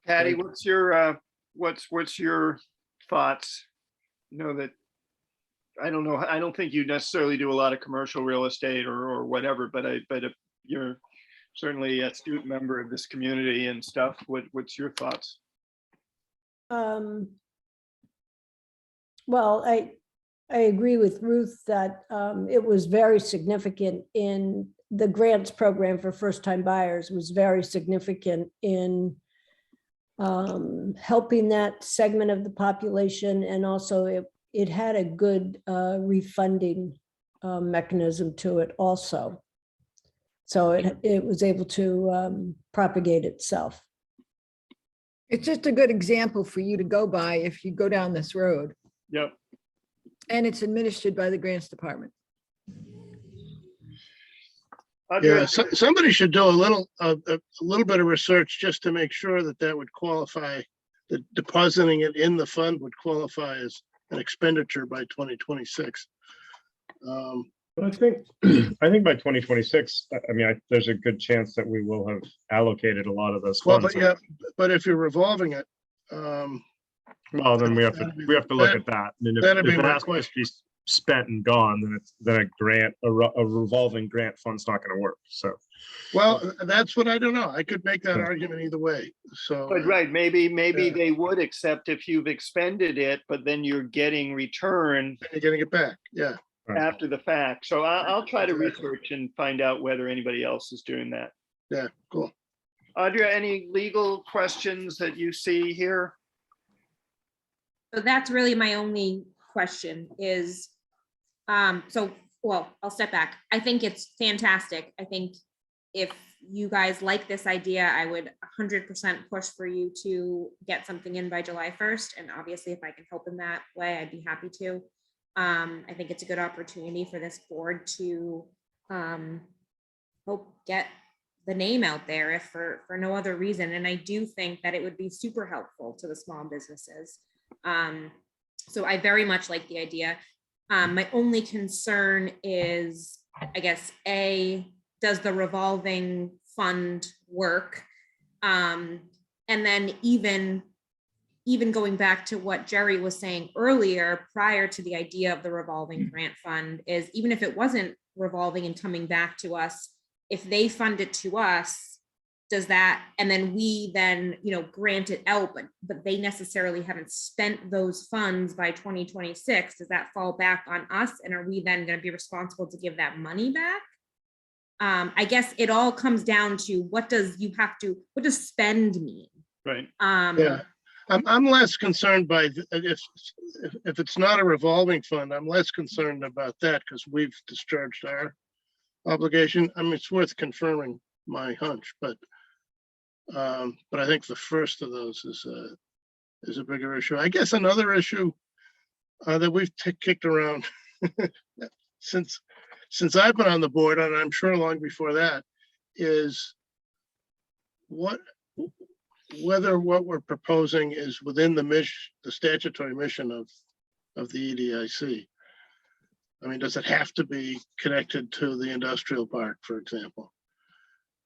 Patty, what's your thoughts? You know, that I don't know. I don't think you necessarily do a lot of commercial real estate or whatever, but if you're certainly an astute member of this community and stuff, what's your thoughts? Well, I agree with Ruth that it was very significant in the grants program for first-time buyers, was very significant in helping that segment of the population, and also it had a good refunding mechanism to it also. So it was able to propagate itself. It's just a good example for you to go by if you go down this road. Yep. And it's administered by the grants department. Yeah, somebody should do a little bit of research just to make sure that would qualify, that depositing it in the fund would qualify as an expenditure by 2026. But I think by 2026, I mean, there's a good chance that we will have allocated a lot of those Well, funds. but yeah, but if you're revolving it, Well, then we have to look at that. And if that'd be it my has to be spent and gone, then a revolving grant fund's not going to work. So, well, that's what I don't know. I could make that argument either way. So, But right, maybe Yeah. they would accept if you've expended it, but then you're getting return you're getting it back. Yeah. after the fact. So I'll try to Exactly. research and find out whether anybody else is doing that. Yeah. Cool. Audra, any legal questions that you see here? So that's really my only question is, well, I'll step back. I think it's fantastic. I think if you guys like this idea, I would 100% push for you to get something in by July 1st. And obviously, if I can help in that way, I'd be happy to. I think it's a good opportunity for this board to help get the name out there if for no other reason. And I do think that it would be super helpful to the small businesses. So I very much like the idea. My only concern is, I guess, A, does the revolving fund work? And And then even going back to what Jerry was saying earlier, prior to the idea of the revolving grant fund, is even if it wasn't revolving and coming back to us, if they fund it to us, does that, and then we then, grant it out, but they necessarily haven't spent those funds by 2026, does that fall back on us? And are we then going to be responsible to give that money back? I guess it all comes down to what does spend mean? Right. Yeah. I'm less concerned by, if it's not a revolving fund, I'm less concerned about that because we've discharged our obligation. I mean, it's worth confirming my hunch, but I think the first of those is a bigger issue. I guess another issue that we've kicked around since I've been on the board, and I'm sure long before that, is whether what we're proposing is within the statutory mission of the EDIC. I mean, does it have to be connected to the industrial park, for example?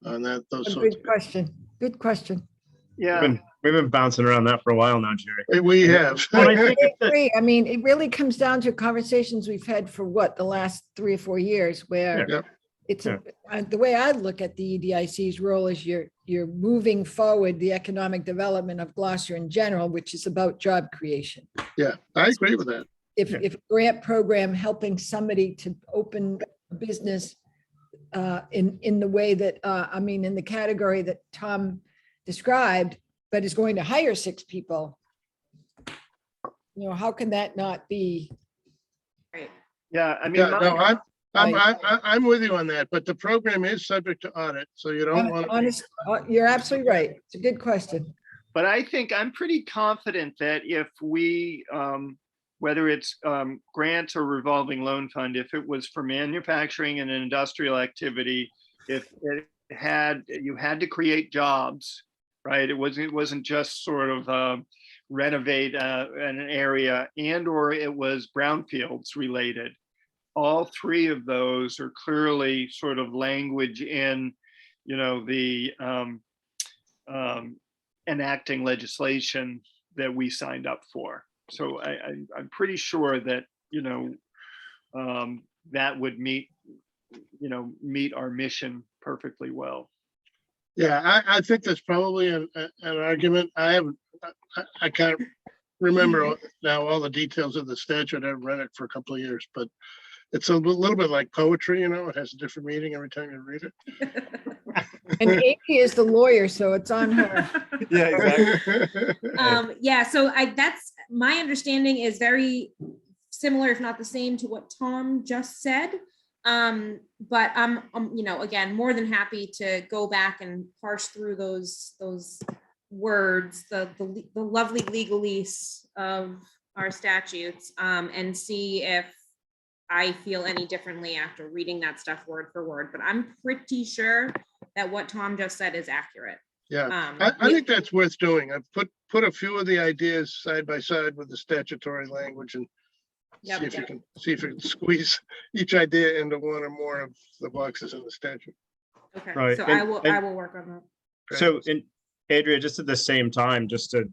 On that, those sorts Good question. Good question. Yeah. We've been bouncing around that for a while now, Jerry. We have. Well, I I think if the- agree. I mean, it really comes down to conversations we've had for the last 3 or 4 years, where Yeah. it's the way I look at the EDIC's role is you're moving forward the economic development of Gloucester in general, which is about job creation. Yeah, I agree with that. If a grant program helping somebody to open a business in the way that, in the category that Tom described, but is going to hire 6 people, how can that not be? Right. Yeah. I mean, Yeah, no, I'm with you on that, but the program is subject to audit, so you don't want to. Honest, you're absolutely right. It's a good question. but I think I'm pretty confident that if we, whether it's grants or revolving loan fund, if it was for manufacturing and industrial activity, if you had to create jobs, right? It wasn't just sort of renovate an area, and or it was brownfields related. All 3 of those are clearly sort of language in, the enacting legislation that we signed up for. So I'm pretty sure that, that would meet our mission perfectly well. Yeah, I think that's probably an argument. I can't remember now all the details of the statute. I've read it for a couple of years, but it's a little bit like poetry, it has a different meaning every time you read it. And Amy is the lawyer, so it's on her. Yeah, exactly. So that's my understanding is very similar, if not the same, to what Tom just said. But I'm again, more than happy to go back and parse through those words, the lovely legalese of our statutes, and see if I feel any differently after reading that stuff word for word. But I'm pretty sure that what Tom just said is accurate. Yeah, I think that's worth doing. I've put a few of the ideas side by side with the statutory language and see if you can squeeze each idea into one or more of the boxes in the statute. Okay, Right, so and- I will work on that. So, and Adria, just at the same time, just to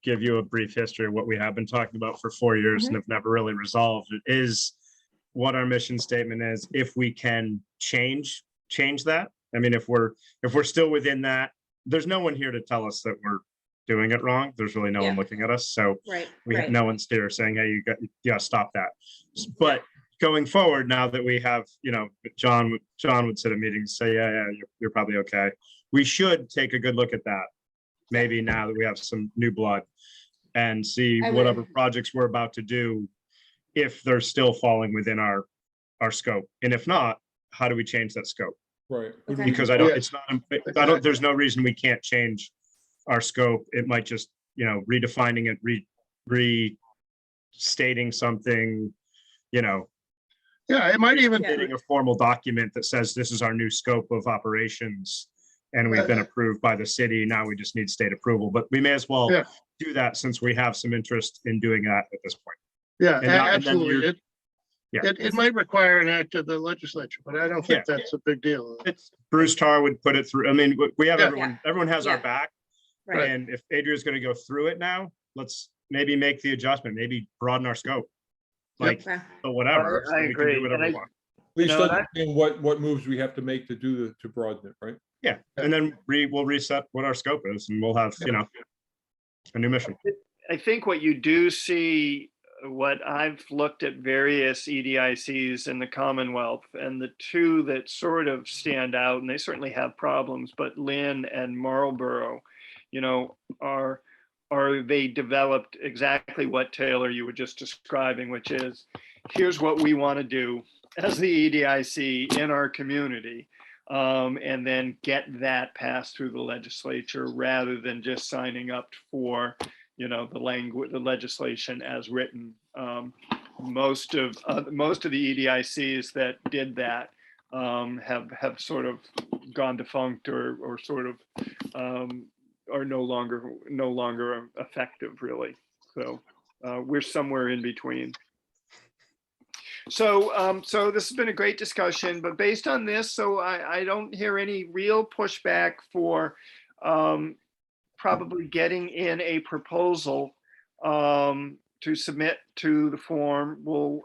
give you a brief history of what we have been talking about for 4 years and have never really resolved, it is what our mission statement is. If we can change that. I mean, if we're still within that, there's no one here to tell us that we're doing it wrong. There's really no one looking at us. So Right. we have no one's there saying, hey, you gotta stop that. But going forward, now that we have, John would sit at meetings and say, yeah, you're probably okay. We should take a good look at that. Maybe now that we have some new blood and see whatever projects we're about to do, if they're still falling within our scope. And if not, how do we change that scope? Right. Okay. Because there's no reason we can't change our scope. It might just, redefining it, restating something, Yeah, it might even. creating a formal document that says this is our new scope of operations and we've been approved by the city. Now we just need state approval, but we may as well do that since we have some interest in doing that at this point. Yeah, And then absolutely. Yeah. It might require an act of the legislature, but I don't think that's a big deal. Bruce Tarr would put it through. I mean, we have Yeah. everyone has our Yeah. back. Right. And if Adria's gonna go through it now, let's maybe make the adjustment, maybe broaden our scope. Like, Okay. but whatever, I so we can agree, do whatever and we want. At least No, that- understand what moves we have to make to do to broaden it, right? Yeah, and then we'll reset what our scope is and we'll have, you know, a new mission. I think what you do see, what I've looked at various EDICs in the Commonwealth, and the two that sort of stand out, and they certainly have problems, but Lynn and Marlborough, you know, are they developed exactly what, Taylor, you were just describing, which is, here's what we want to do as the EDIC in our community. And then get that passed through the legislature rather than just signing up for, you know, the language, the legislation as written. Most of the EDICs that did that have sort of gone defunct or sort of are no longer effective, really. So we're somewhere in between. So, so this has been a great discussion, but based on this, so I don't hear any real pushback for probably getting in a proposal to submit to the form. We'll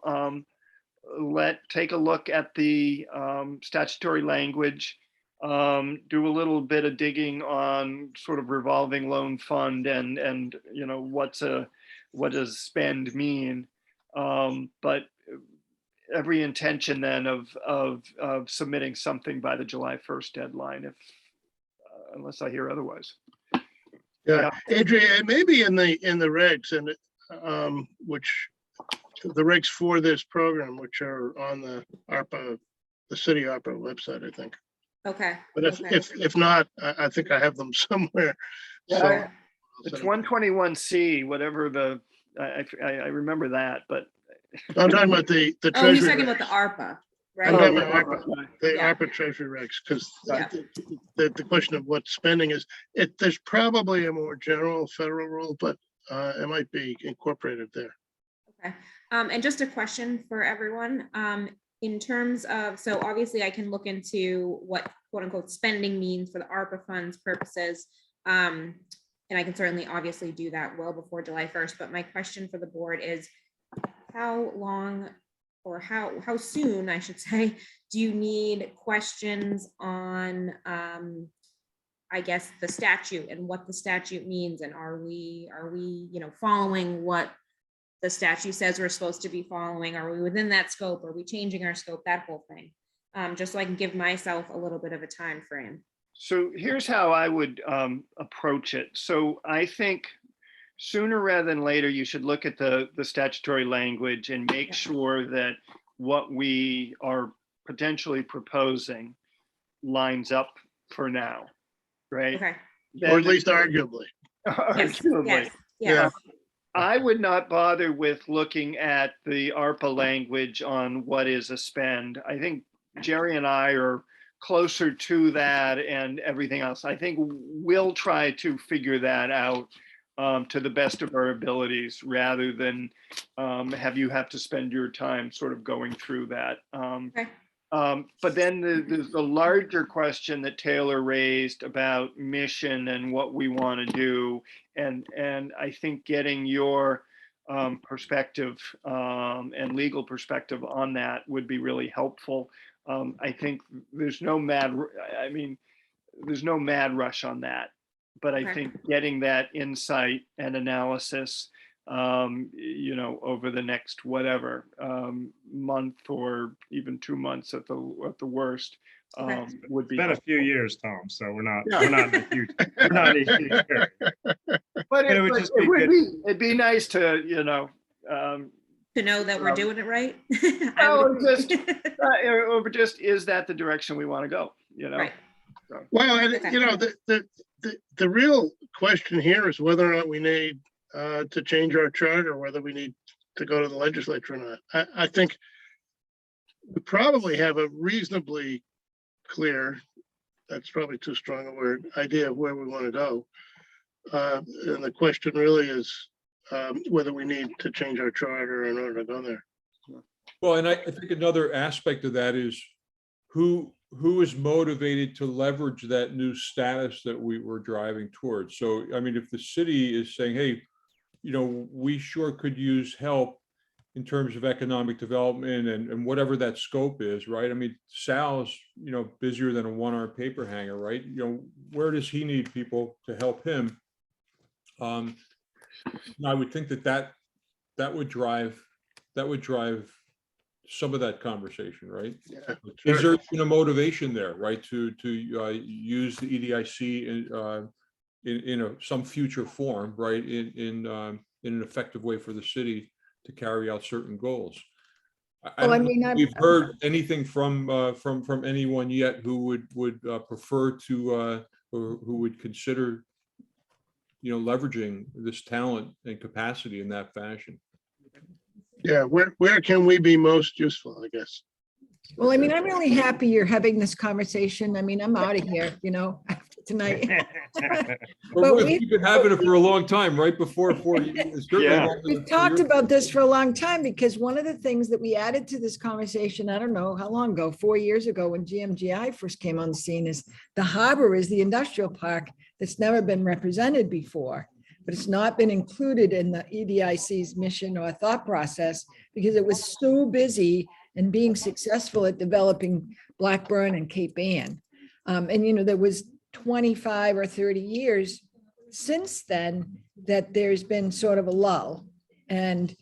take a look at the statutory language, do a little bit of digging on sort of revolving loan fund and you know, what does spend mean? But every intention then of submitting something by the July 1st deadline, if unless I hear otherwise. Yeah, Adrian, it may be in the regs and which the regs for this program, which are on the ARPA, the city ARPA website, I think. Okay. But Okay. if not, I think I have them somewhere. Yeah, So it's 121C, whatever the, I remember that, but. I'm talking about the Oh, he's treasury. talking about the regs. ARPA, I'm right? talking about ARPA, the Yeah. ARPA treasury regs, because Yeah. the question of what spending is, there's probably a more general federal rule, but it might be incorporated there. Okay. And just a question for everyone, in terms of, so obviously I can look into what quote unquote spending means for the ARPA funds purposes. And I can certainly obviously do that well before July 1st, but my question for the board is, how long or how soon, I should say, do you need questions on, I guess, the statute and what the statute means? And are we, you know, following what the statute says we're supposed to be following? Are we within that scope? Are we changing our scope? That whole thing. Just so I can give myself a little bit of a time frame. So here's how I would approach it. So I think sooner rather than later, you should look at the statutory language and make sure that what we are potentially proposing lines up for now, right? Okay. Or at least arguably. Yes. Arguably. Yes. Yeah. Yes. I would not bother with looking at the ARPA language on what is a spend. I think Jerry and I are closer to that and everything else. I think we'll try to figure that out to the best of our abilities rather than have you have to spend your time sort of going through that. Okay. But then there's the larger question that Taylor raised about mission and what we want to do. And I think getting your perspective and legal perspective on that would be really helpful. I think there's no mad rush on that. But I Okay. think getting that insight and analysis, you know, over the next whatever month or even 2 months at the worst, Okay. would be. It's been a few years, Tom, so we're not in a huge area. But it would just be good. it'd be nice to, you know, To know that we're doing it right. I no, would just agree. or just is that the direction we want to go? You know. Right. So, Well, and Okay. you know, the real question here is whether or not we need to change our charter, whether we need to go to the legislature or not. I think we probably have a reasonably clear, that's probably too strong a word, idea of where we want to go. And the question really is whether we need to change our charter in order to go there. Well, and I think another aspect of that is who who is motivated to leverage that new status that we were driving towards? So, I mean, if the city is saying, hey, we sure could use help in terms of economic development and whatever that scope is, right? I mean, Sal's, busier than a one-armed paper hanger, right? Where does he need people to help him? I would think that would drive some of that conversation, right? Yeah, Is there motivation there, right, to use the EDIC in some future form, right, in an effective way for the city to carry out certain goals? I Well, I don't know mean, if we've heard anything from anyone yet who would prefer to or who would consider leveraging this talent and capacity in that fashion. yeah, where can we be most useful, I guess? well, I mean, I'm really happy you're having this conversation. I mean, I'm out of here, after tonight. But But Ruth, we- we've been having it for a long time, right before 4 years. certainly Yeah. longer than We've 4 talked years about ago. this for a long time because one of the things that we added to this conversation, I don't know how long ago, 4 years ago, when GMGI first came on the scene, is the harbor is the industrial park that's never been represented before, but it's not been included in the EDIC's mission or thought process because it was so busy and being successful at developing Blackburn and Cape Ann. And there was 25 or 30 years since then that there's been sort of a lull. And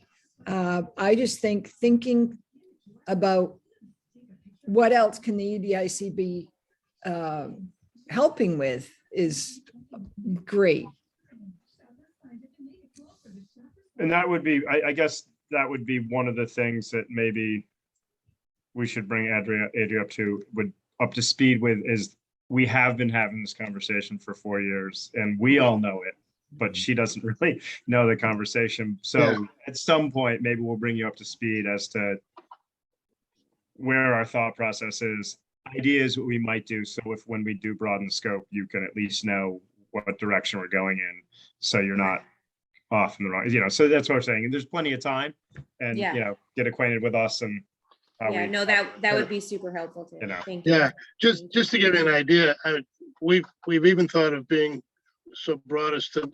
I just thinking about what else can the EDIC be helping with is great. And that would be, I guess that would be one of the things that maybe we should bring Adria up to speed with, is we have been having this conversation for 4 years and we all know it, but she doesn't really know the conversation. So Yeah. at some point, maybe we'll bring you up to speed as to where our thought process is, ideas, what we might do. So when we do broaden the scope, you can at least know what direction we're going in. So you're not off in the wrong, so that's what I'm saying. And there's plenty of time and, Yeah. get acquainted with us and how Yeah, we, no, that would be super helpful too. Thank you. Yeah, just to give you an idea, we've even thought of being so broad as to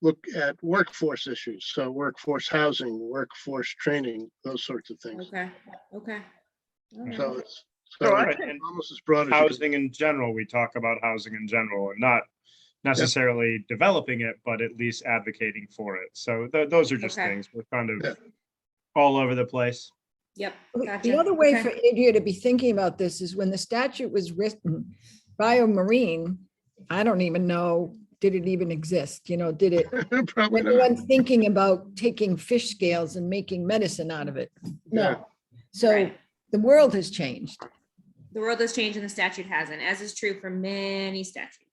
look at workforce issues. So workforce housing, workforce training, those sorts of things. Okay, okay. All right. So it's All right, it's and almost as broad as you can. housing in general, we talk about housing in general and not necessarily developing it, but at least advocating for it. So those are just Okay. things. We're kind of Yeah. all over the place. Yep. The Gotcha. other way Okay. for Adria to be thinking about this is when the statute was written, biomarine, I don't even know, did it even exist? Did it, Probably not. anyone thinking about taking fish scales and making medicine out of it? Yeah. No. So Right. the world has changed. The world has changed and the statute hasn't, as is true for many statutes.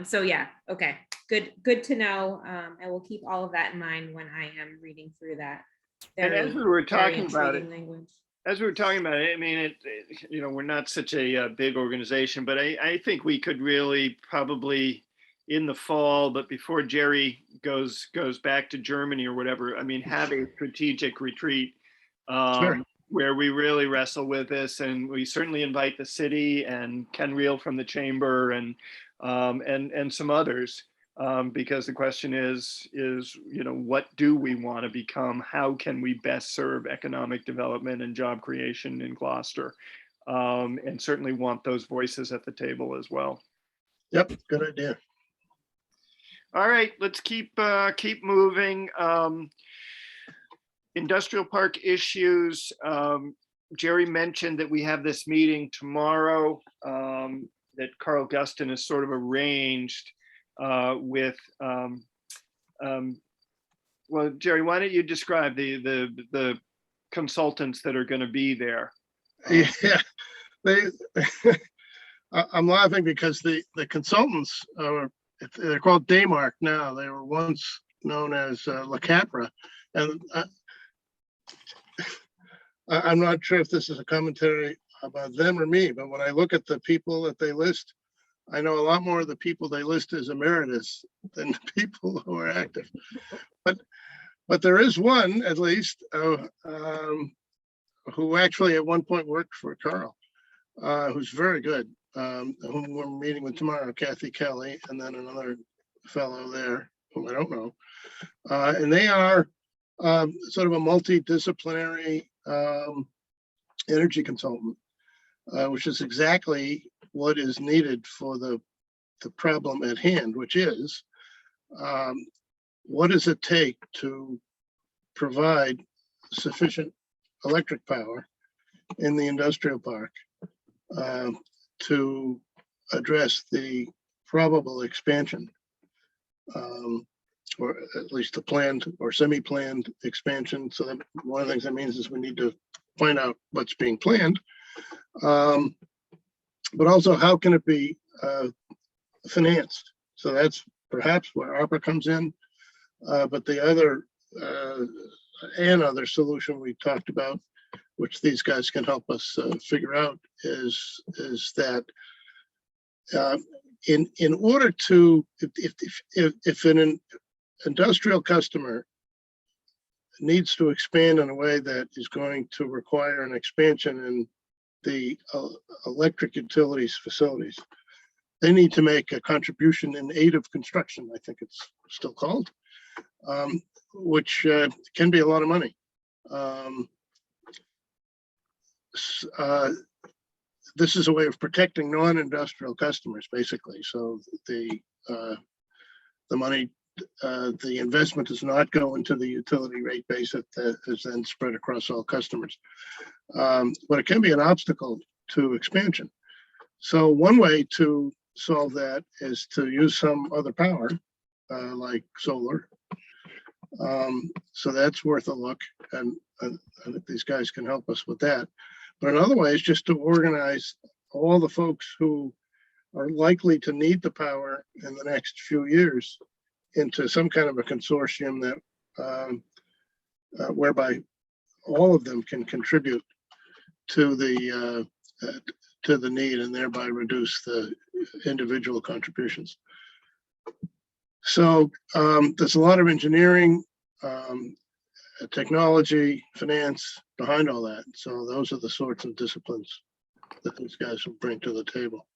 So yeah, okay, good to know. I will keep all of that in mind when I am reading through that. And as Very- we were very talking about it, intriguing language. I mean, we're not such a big organization, but I think we could really probably in the fall, but before Jerry goes back to Germany or whatever, I mean, have a strategic retreat Sure. where we really wrestle with this, and we certainly invite the city and Ken Reel from the chamber and some others. Because the question is, what do we want to become? How can we best serve economic development and job creation in Gloucester? And certainly want those voices at the table as well. Yep, good idea. All right, let's keep moving. Industrial park issues. Jerry mentioned that we have this meeting tomorrow that Carl Guston has sort of arranged with, well, Jerry, why don't you describe the consultants that are going to be there? Yeah, I'm laughing because the consultants they're called Daymark now. They were once known as La Capra, and I'm not sure if this is a commentary about them or me, but when I look at the people that they list, I know a lot more of the people they list as emeritus than the people who are active. But there is one, at least, who actually at one point worked for Carl. who's very good, whom we're meeting with tomorrow, Kathy Kelly, and then another fellow there whom I don't know. And they are sort of a multidisciplinary energy consultant, which is exactly what is needed for the problem at hand, which is what does it take to provide sufficient electric power in the industrial park to address the probable expansion, or at least the planned or semi-planned expansion. So that one of the things that means is we need to find out what's being planned, but also how can it be financed. So that's perhaps where ARPA comes in, but the other other solution we talked about, which these guys can help us figure out, is that in order to, if an industrial customer needs to expand in a way that is going to require an expansion in the electric utilities facilities, they need to make a contribution in aid of construction, I think it's still called, which can be a lot of money. This is a way of protecting non-industrial customers, basically. So the money, the investment does not go into the utility rate base that is then spread across all customers. But it can be an obstacle to expansion. So one way to solve that is to use some other power, like solar. So that's worth a look, and these guys can help us with that. But another way is just to organize all the folks who are likely to need the power in the next few years into some kind of a consortium that whereby all of them can contribute to the need and thereby reduce the individual contributions. So there's a lot of engineering, technology, finance behind all that. So those are the sorts of disciplines that these guys will bring to the table.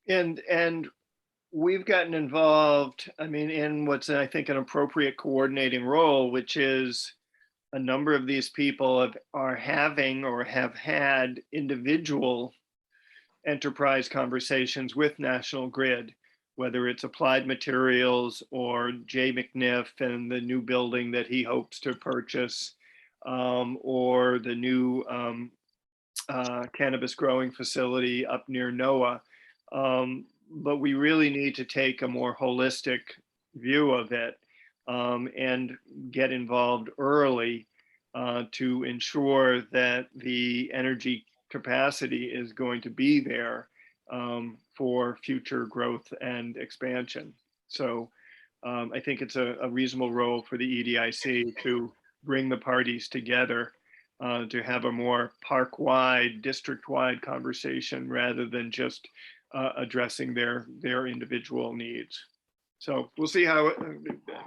And we've gotten involved, I mean, in what's, I think, an appropriate coordinating role, which is a number of these people are having or have had individual enterprise conversations with National Grid, whether it's Applied Materials or Jay McNiff and the new building that he hopes to purchase, or the new cannabis growing facility up near NOAA. But we really need to take a more holistic view of it and get involved early to ensure that the energy capacity is going to be there for future growth and expansion. So I think it's a reasonable role for the EDIC to bring the parties together to have a more park-wide, district-wide conversation rather than just addressing their individual needs. So we'll see how it,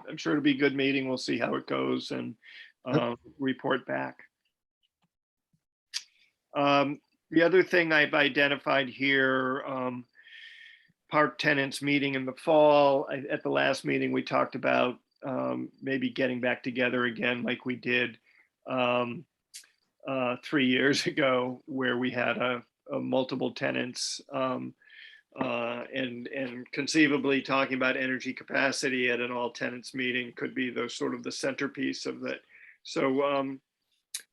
I'm sure it'll be a good meeting. We'll see how it goes and report back. The other thing I've identified here, park tenants meeting in the fall. At the last meeting, we talked about maybe getting back together again like we did 3 years ago, where we had a multiple tenants and conceivably talking about energy capacity at an all tenants meeting could be the sort of the centerpiece of that. So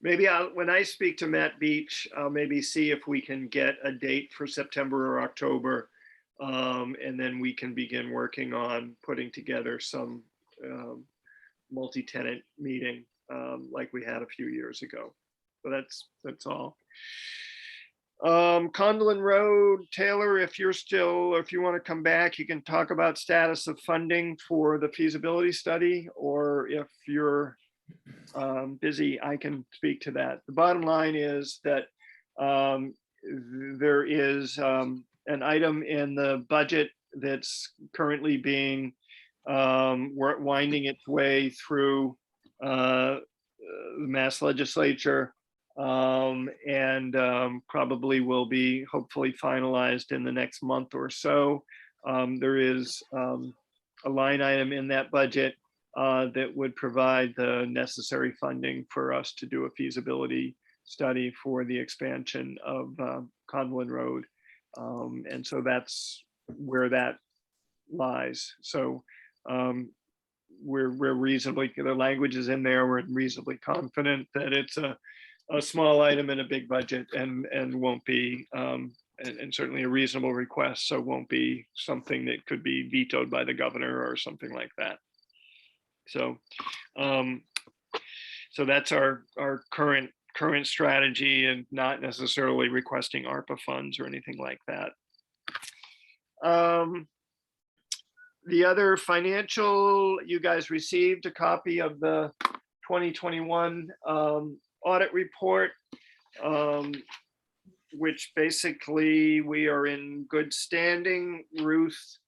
maybe when I speak to Matt Beach, I'll maybe see if we can get a date for September or October, and then we can begin working on putting together some multi-tenant meeting like we had a few years ago. So that's all. Condon Road, Taylor, if you want to come back, you can talk about status of funding for the feasibility study, or if you're busy, I can speak to that. The bottom line is that there is an item in the budget that's currently being winding its way through the Mass Legislature and probably will be hopefully finalized in the next month or so. There is a line item in that budget that would provide the necessary funding for us to do a feasibility study for the expansion of Conlin Road. And so that's where that lies. So we're reasonably, the language is in there, we're reasonably confident that it's a small item in a big budget and won't be, and certainly a reasonable request, so won't be something that could be vetoed by the governor or something like that. So, so that's our current strategy, and not necessarily requesting ARPA funds or anything like that. The other financial, you guys received a copy of the 2021 audit report, which basically we are in good standing. Ruth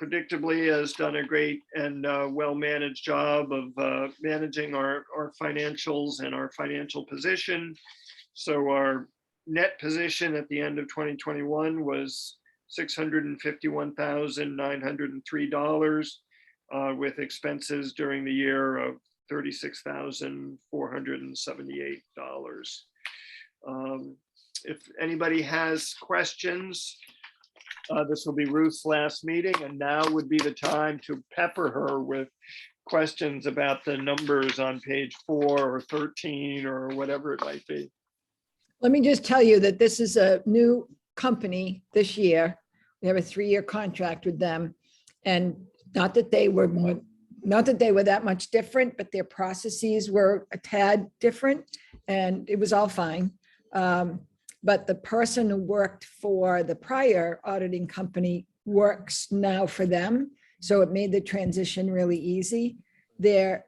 predictably has done a great and well-managed job of managing our financials and our financial position. So our net position at the end of 2021 was $651,903, with expenses during the year of $36,478. If anybody has questions, this will be Ruth's last meeting, and now would be the time to pepper her with questions about the numbers on page 4 or 13 or whatever it might be. Let me just tell you that this is a new company this year. We have a 3-year contract with them, and not that they were that much different, but their processes were a tad different, and it was all fine. But the person who worked for the prior auditing company works now for them, so it made the transition really easy. They're,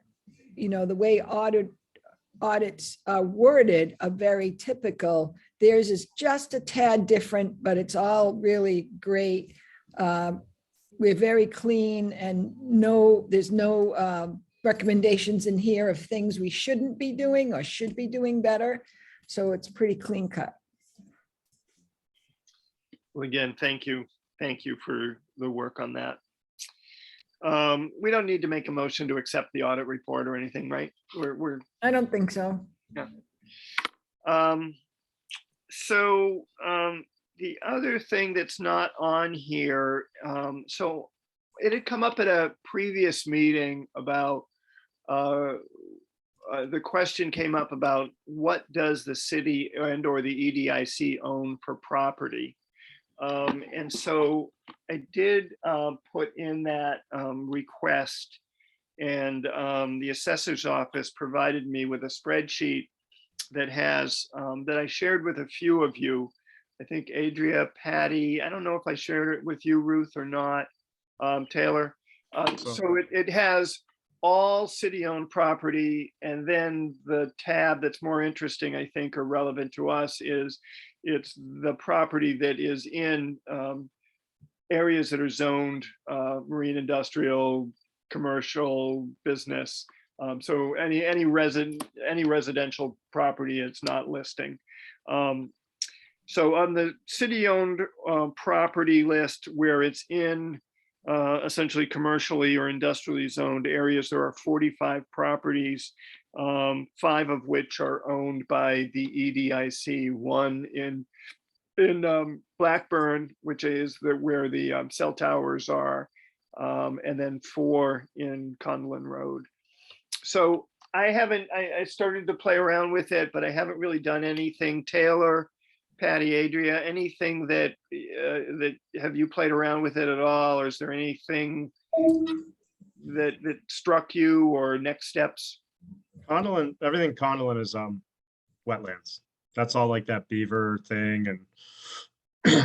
the way audits are worded are very typical. Theirs is just a tad different, but it's all really great. We're very clean, and there's no recommendations in here of things we shouldn't be doing or should be doing better. So it's pretty clean cut. Well, again, thank you. Thank you for the work on that. We don't need to make a motion to accept the audit report or anything, right? I don't think so. Yeah. The other thing that's not on here, so it had come up at a previous meeting about, the question came up about what does the city and or the EDIC own for property? And so I did put in that request, and the assessor's office provided me with a spreadsheet that has, that I shared with a few of you. I think Adria, Patty, I don't know if I shared it with you, Ruth, or not, Taylor. So it has all city-owned property, and then the tab that's more interesting, I think, or relevant to us is it's the property that is in areas that are zoned marine, industrial, commercial, business. So any residential property, it's not listing. So on the city-owned property list, where it's in essentially commercially or industrially zoned areas, there are 45 properties, 5 of which are owned by the EDIC, 1 in Blackburn, which is where the cell towers are, and then 4 in Conlin Road. So I started to play around with it, but I haven't really done anything. Taylor, Patty, Adria, anything that have you played around with it at all? Or is there anything that struck you, or next steps? Conlin, everything Conlin is wetlands. That's all like that beaver thing, and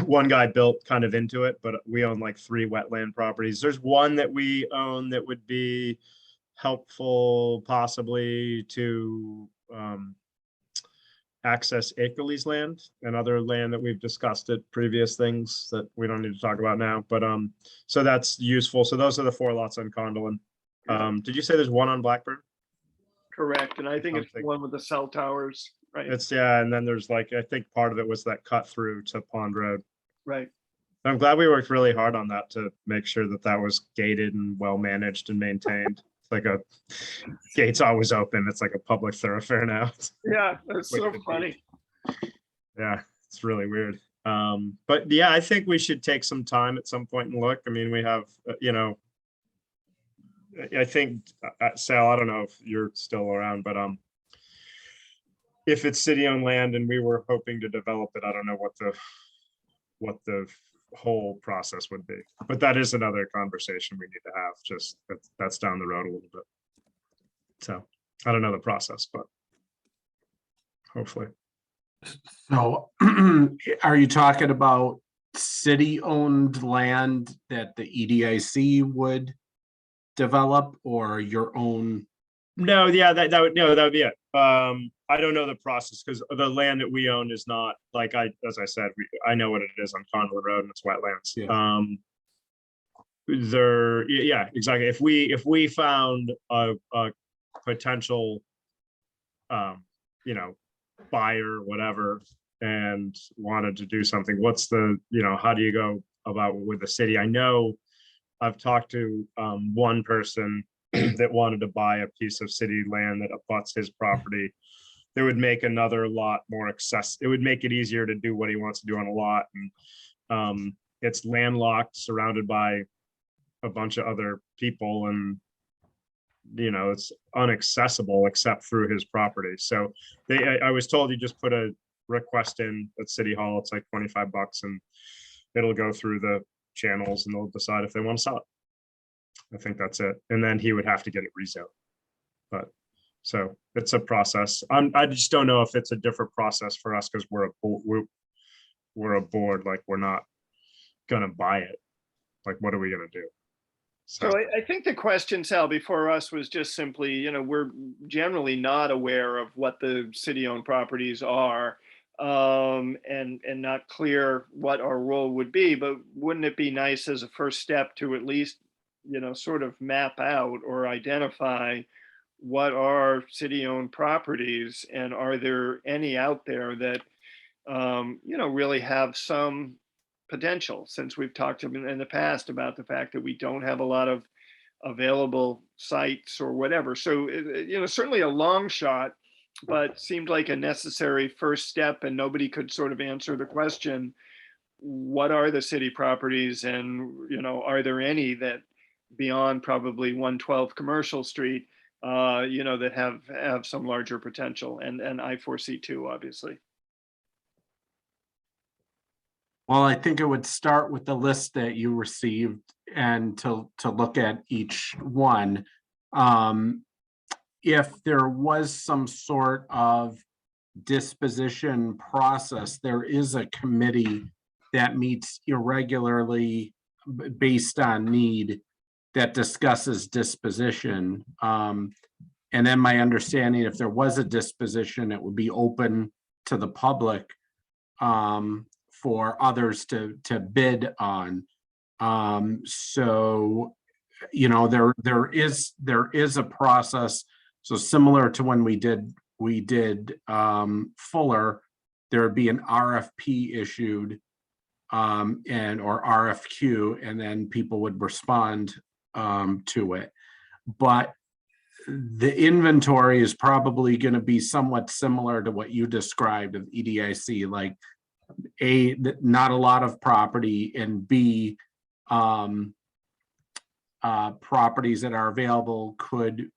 one guy built kind of into it, but we own like 3 wetland properties. There's one that we own that would be helpful possibly to access Ackley's land and other land that we've discussed at previous things that we don't need to talk about now, but so that's useful. So those are the 4 lots on Conlin. Did you say there's 1 on Blackburn? correct. And I think it's the Something. one with the cell towers, right? It's, yeah, and then there's like, I think part of it was that cut through to Pond Road. Right. I'm glad we worked really hard on that to make sure that that was gated and well managed and maintained. It's like a gate's always open. It's like a public thoroughfare now. Yeah, that's so Wicked funny. Yeah, it's really weird. But yeah, I think we should take some time at some point and look. I mean, we have, you know, I think, Sal, I don't know if you're still around, but if it's city-owned land and we were hoping to develop it, I don't know what the whole process would be. But that is another conversation we need to have. Just that's down the road a little bit. So I don't know the process, but hopefully. So are you talking about city-owned land that the EDIC would develop or your own? No, yeah, that would, no, that would be it. I don't know the process because the land that we own is not like as I said, I know what it is on Conwood Road and it's wetlands. Yeah. Yeah, exactly. If we found a potential, you know, buyer, whatever, and wanted to do something, what's the, you know, how do you go about with the city? I know I've talked to one person that wanted to buy a piece of city land that abuts his property. That would make another lot more accessible. It would make it easier to do what he wants to do on a lot. And it's landlocked, surrounded by a bunch of other people, and you know, it's unaccessible except through his property. So I was told you just put a request in at City Hall. It's like $25 and it'll go through the channels and they'll decide if they want to sell it. I think that's it. And then he would have to get it rezoned. But so it's a process. I just don't know if it's a different process for us because we're a board, like we're not gonna buy it. Like, what are we gonna do? So I think the question, Sal, before us was just simply, you know, we're generally not aware of what the city-owned properties are, and not clear what our role would be. But wouldn't it be nice as a first step to at least, you know, sort of map out or identify what are city-owned properties, and are there any out there that, you know, really have some potential, since we've talked in the past about the fact that we don't have a lot of available sites or whatever. So, you know, certainly a long shot, but seemed like a necessary first step, and nobody could sort of answer the question, what are the city properties? And, you know, are there any that beyond probably 112 Commercial Street, you know, that have some larger potential, and I foresee two, obviously. Well, I think it would start with the list that you received and to look at each one. If there was some sort of disposition process, there is a committee that meets irregularly based on need that discusses disposition. And then my understanding, if there was a disposition, it would be open to the public for others to bid on. So, you know, there is a process. So similar to when we did Fuller, there would be an RFP issued or RFQ, and then people would respond to it. But the inventory is probably going to be somewhat similar to what you described of EDIC, like A, not a lot of property, and B, properties that are available could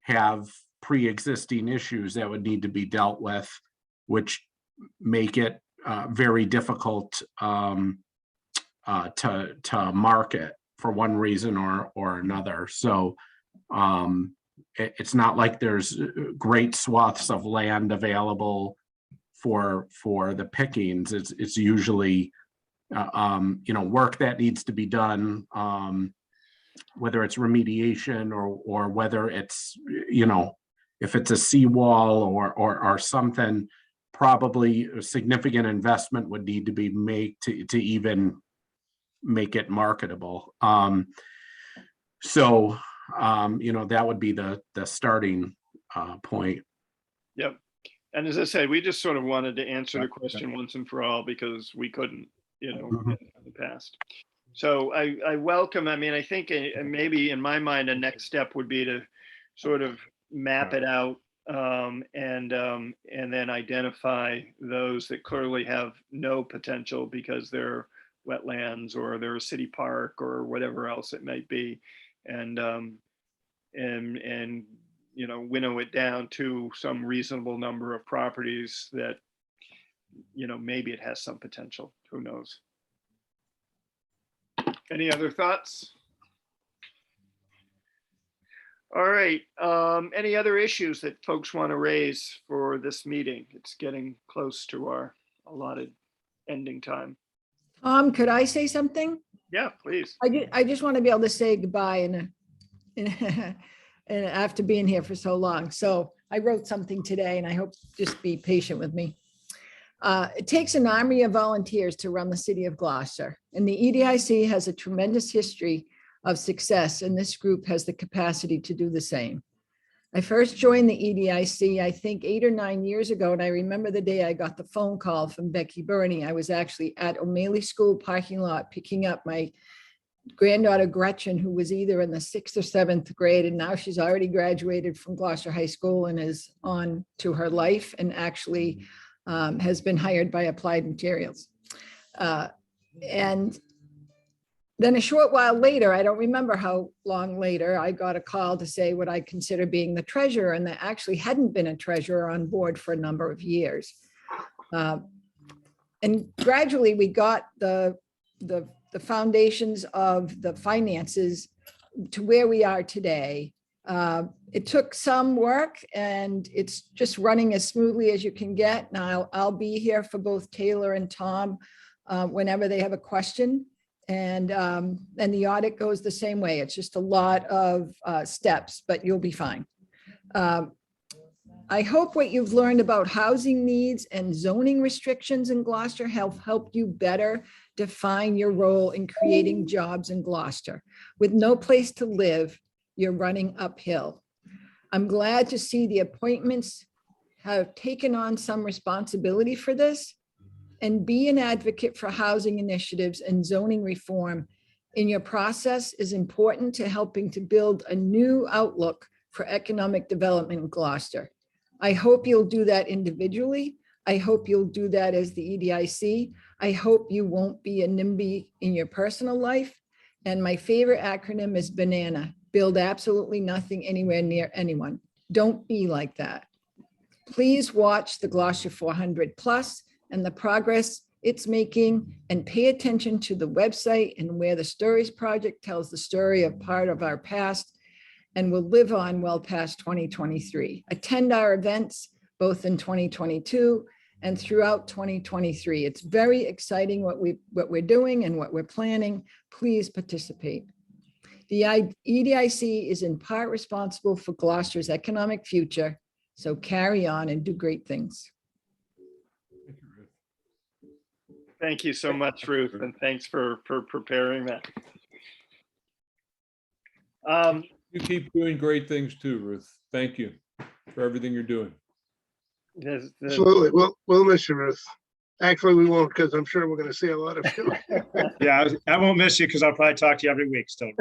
have pre-existing issues that would need to be dealt with, which make it very difficult to market for one reason or another. So it's not like there's great swaths of land available for the pickings. It's usually you know, work that needs to be done, whether it's remediation or whether it's, you know, if it's a seawall or something, probably a significant investment would need to be made to even make it marketable. So you know, that would be the starting point. Yep. And as I said, we just sort of wanted to answer the Yeah. question once and for all because we couldn't, Mhm. in the past. So I welcome, I mean, I think maybe in my mind, a next step would be to sort of map it out and then identify those that clearly have no potential because they're wetlands or they're a city park or whatever else it might be. And winnow it down to some reasonable number of properties that, maybe it has some potential, who knows? Any other thoughts? All right, any other issues that folks want to raise for this meeting? It's getting close to our allotted ending time. Tom, could I say something? Yeah, please. I just want to be able to say goodbye and after being here for so long. So I wrote something today and I hope just be patient with me. It takes an army of volunteers to run the city of Gloucester, and the EDIC has a tremendous history of success, and this group has the capacity to do the same. I first joined the EDIC, I think 8 or 9 years ago, and I remember the day I got the phone call from Becky Burney. I was actually at O'Malley School parking lot picking up my granddaughter Gretchen, who was either in the 6th or 7th grade, and now she's already graduated from Gloucester High School and is on to her life and actually has been hired by Applied Materials. And then a short while later, I don't remember how long later, I got a call to say what I consider being the treasurer, and there actually hadn't been a treasurer on board for a number of years. And gradually we got the foundations of the finances to where we are today. It took some work and it's just running as smoothly as you can get. Now I'll be here for both Taylor and Tom whenever they have a question. And the audit goes the same way. It's just a lot of steps, but you'll be fine. I hope what you've learned about housing needs and zoning restrictions in Gloucester help you better define your role in creating jobs in Gloucester. With no place to live, you're running uphill. I'm glad to see the appointments have taken on some responsibility for this, and be an advocate for housing initiatives and zoning reform in your process is important to helping to build a new outlook for economic development in Gloucester. I hope you'll do that individually. I hope you'll do that as the EDIC. I hope you won't be a NIMBY in your personal life. And my favorite acronym is BANANA. Build absolutely nothing anywhere near anyone. Don't be like that. Please watch the Gloucester 400 Plus and the progress it's making, and pay attention to the website and where the Stories Project tells the story of part of our past and will live on well past 2023. Attend our events, both in 2022 and throughout 2023. It's very exciting what we're doing and what we're planning. Please participate. The EDIC is in part responsible for Gloucester's economic future, so carry on and do great things. Thank you so much, Ruth, and thanks for preparing that. You keep doing great things too, Ruth. Thank you for everything you're doing. Absolutely. We'll miss you, Ruth. Actually, we won't, because I'm sure we're going to see a lot of you. Yeah, I won't miss you because I'll probably talk to you every week still.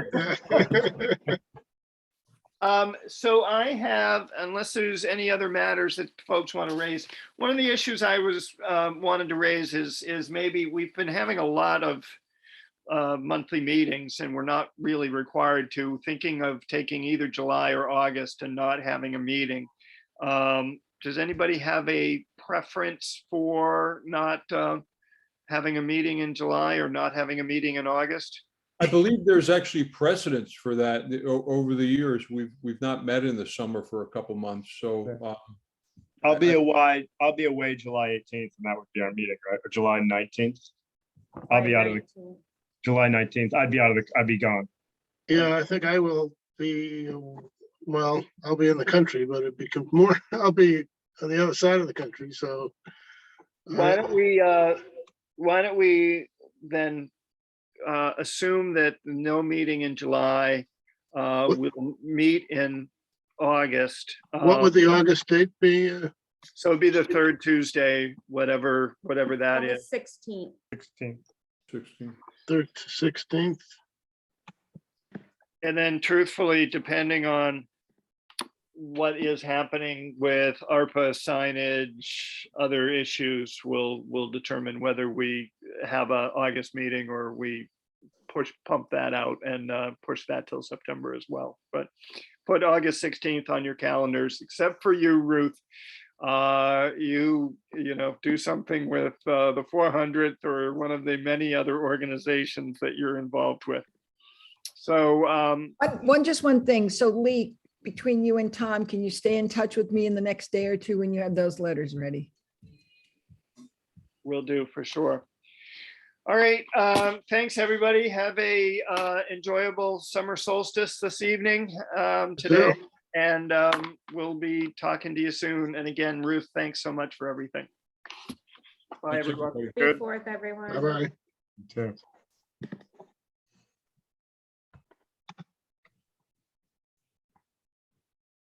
So I have, unless there's any other matters that folks want to raise, one of the issues I was wanted to raise is maybe we've been having a lot of monthly meetings and we're not really required to, thinking of taking either July or August and not having a meeting. Does anybody have a preference for not having a meeting in July or not having a meeting in August? I believe there's actually precedence for that over the years. We've not met in the summer for a couple months, so. I'll be away July 18th, and that would be our meeting, right? Or July 19th. I'll be out of the July 19th. I'd be gone. Yeah, I think I will be, well, I'll be in the country, but it'd become more, I'll be on the other side of the country, so. Why don't we then assume that no meeting in July, we'll meet in August. What would the August date be? So it'd be the third Tuesday, whatever that is. August 16th. 16. 16. 3rd to 16th? And then truthfully, depending on what is happening with ARPA signage, other issues, will determine whether we have a August meeting or we pump that out and push that till September as well. But put August 16th on your calendars, except for you, Ruth. You know, do something with the 400th or one of the many other organizations that you're involved with. So Just one thing. So Lee, between you and Tom, can you stay in touch with me in the next day or two when you have those letters ready? will do for sure. All right, thanks, everybody. Have a enjoyable summer solstice this evening today. And we'll be talking to you soon. And again, Ruth, thanks so much for everything. Bye, Thanks, everyone. everybody. May 4th, everyone. Bye-bye. Too.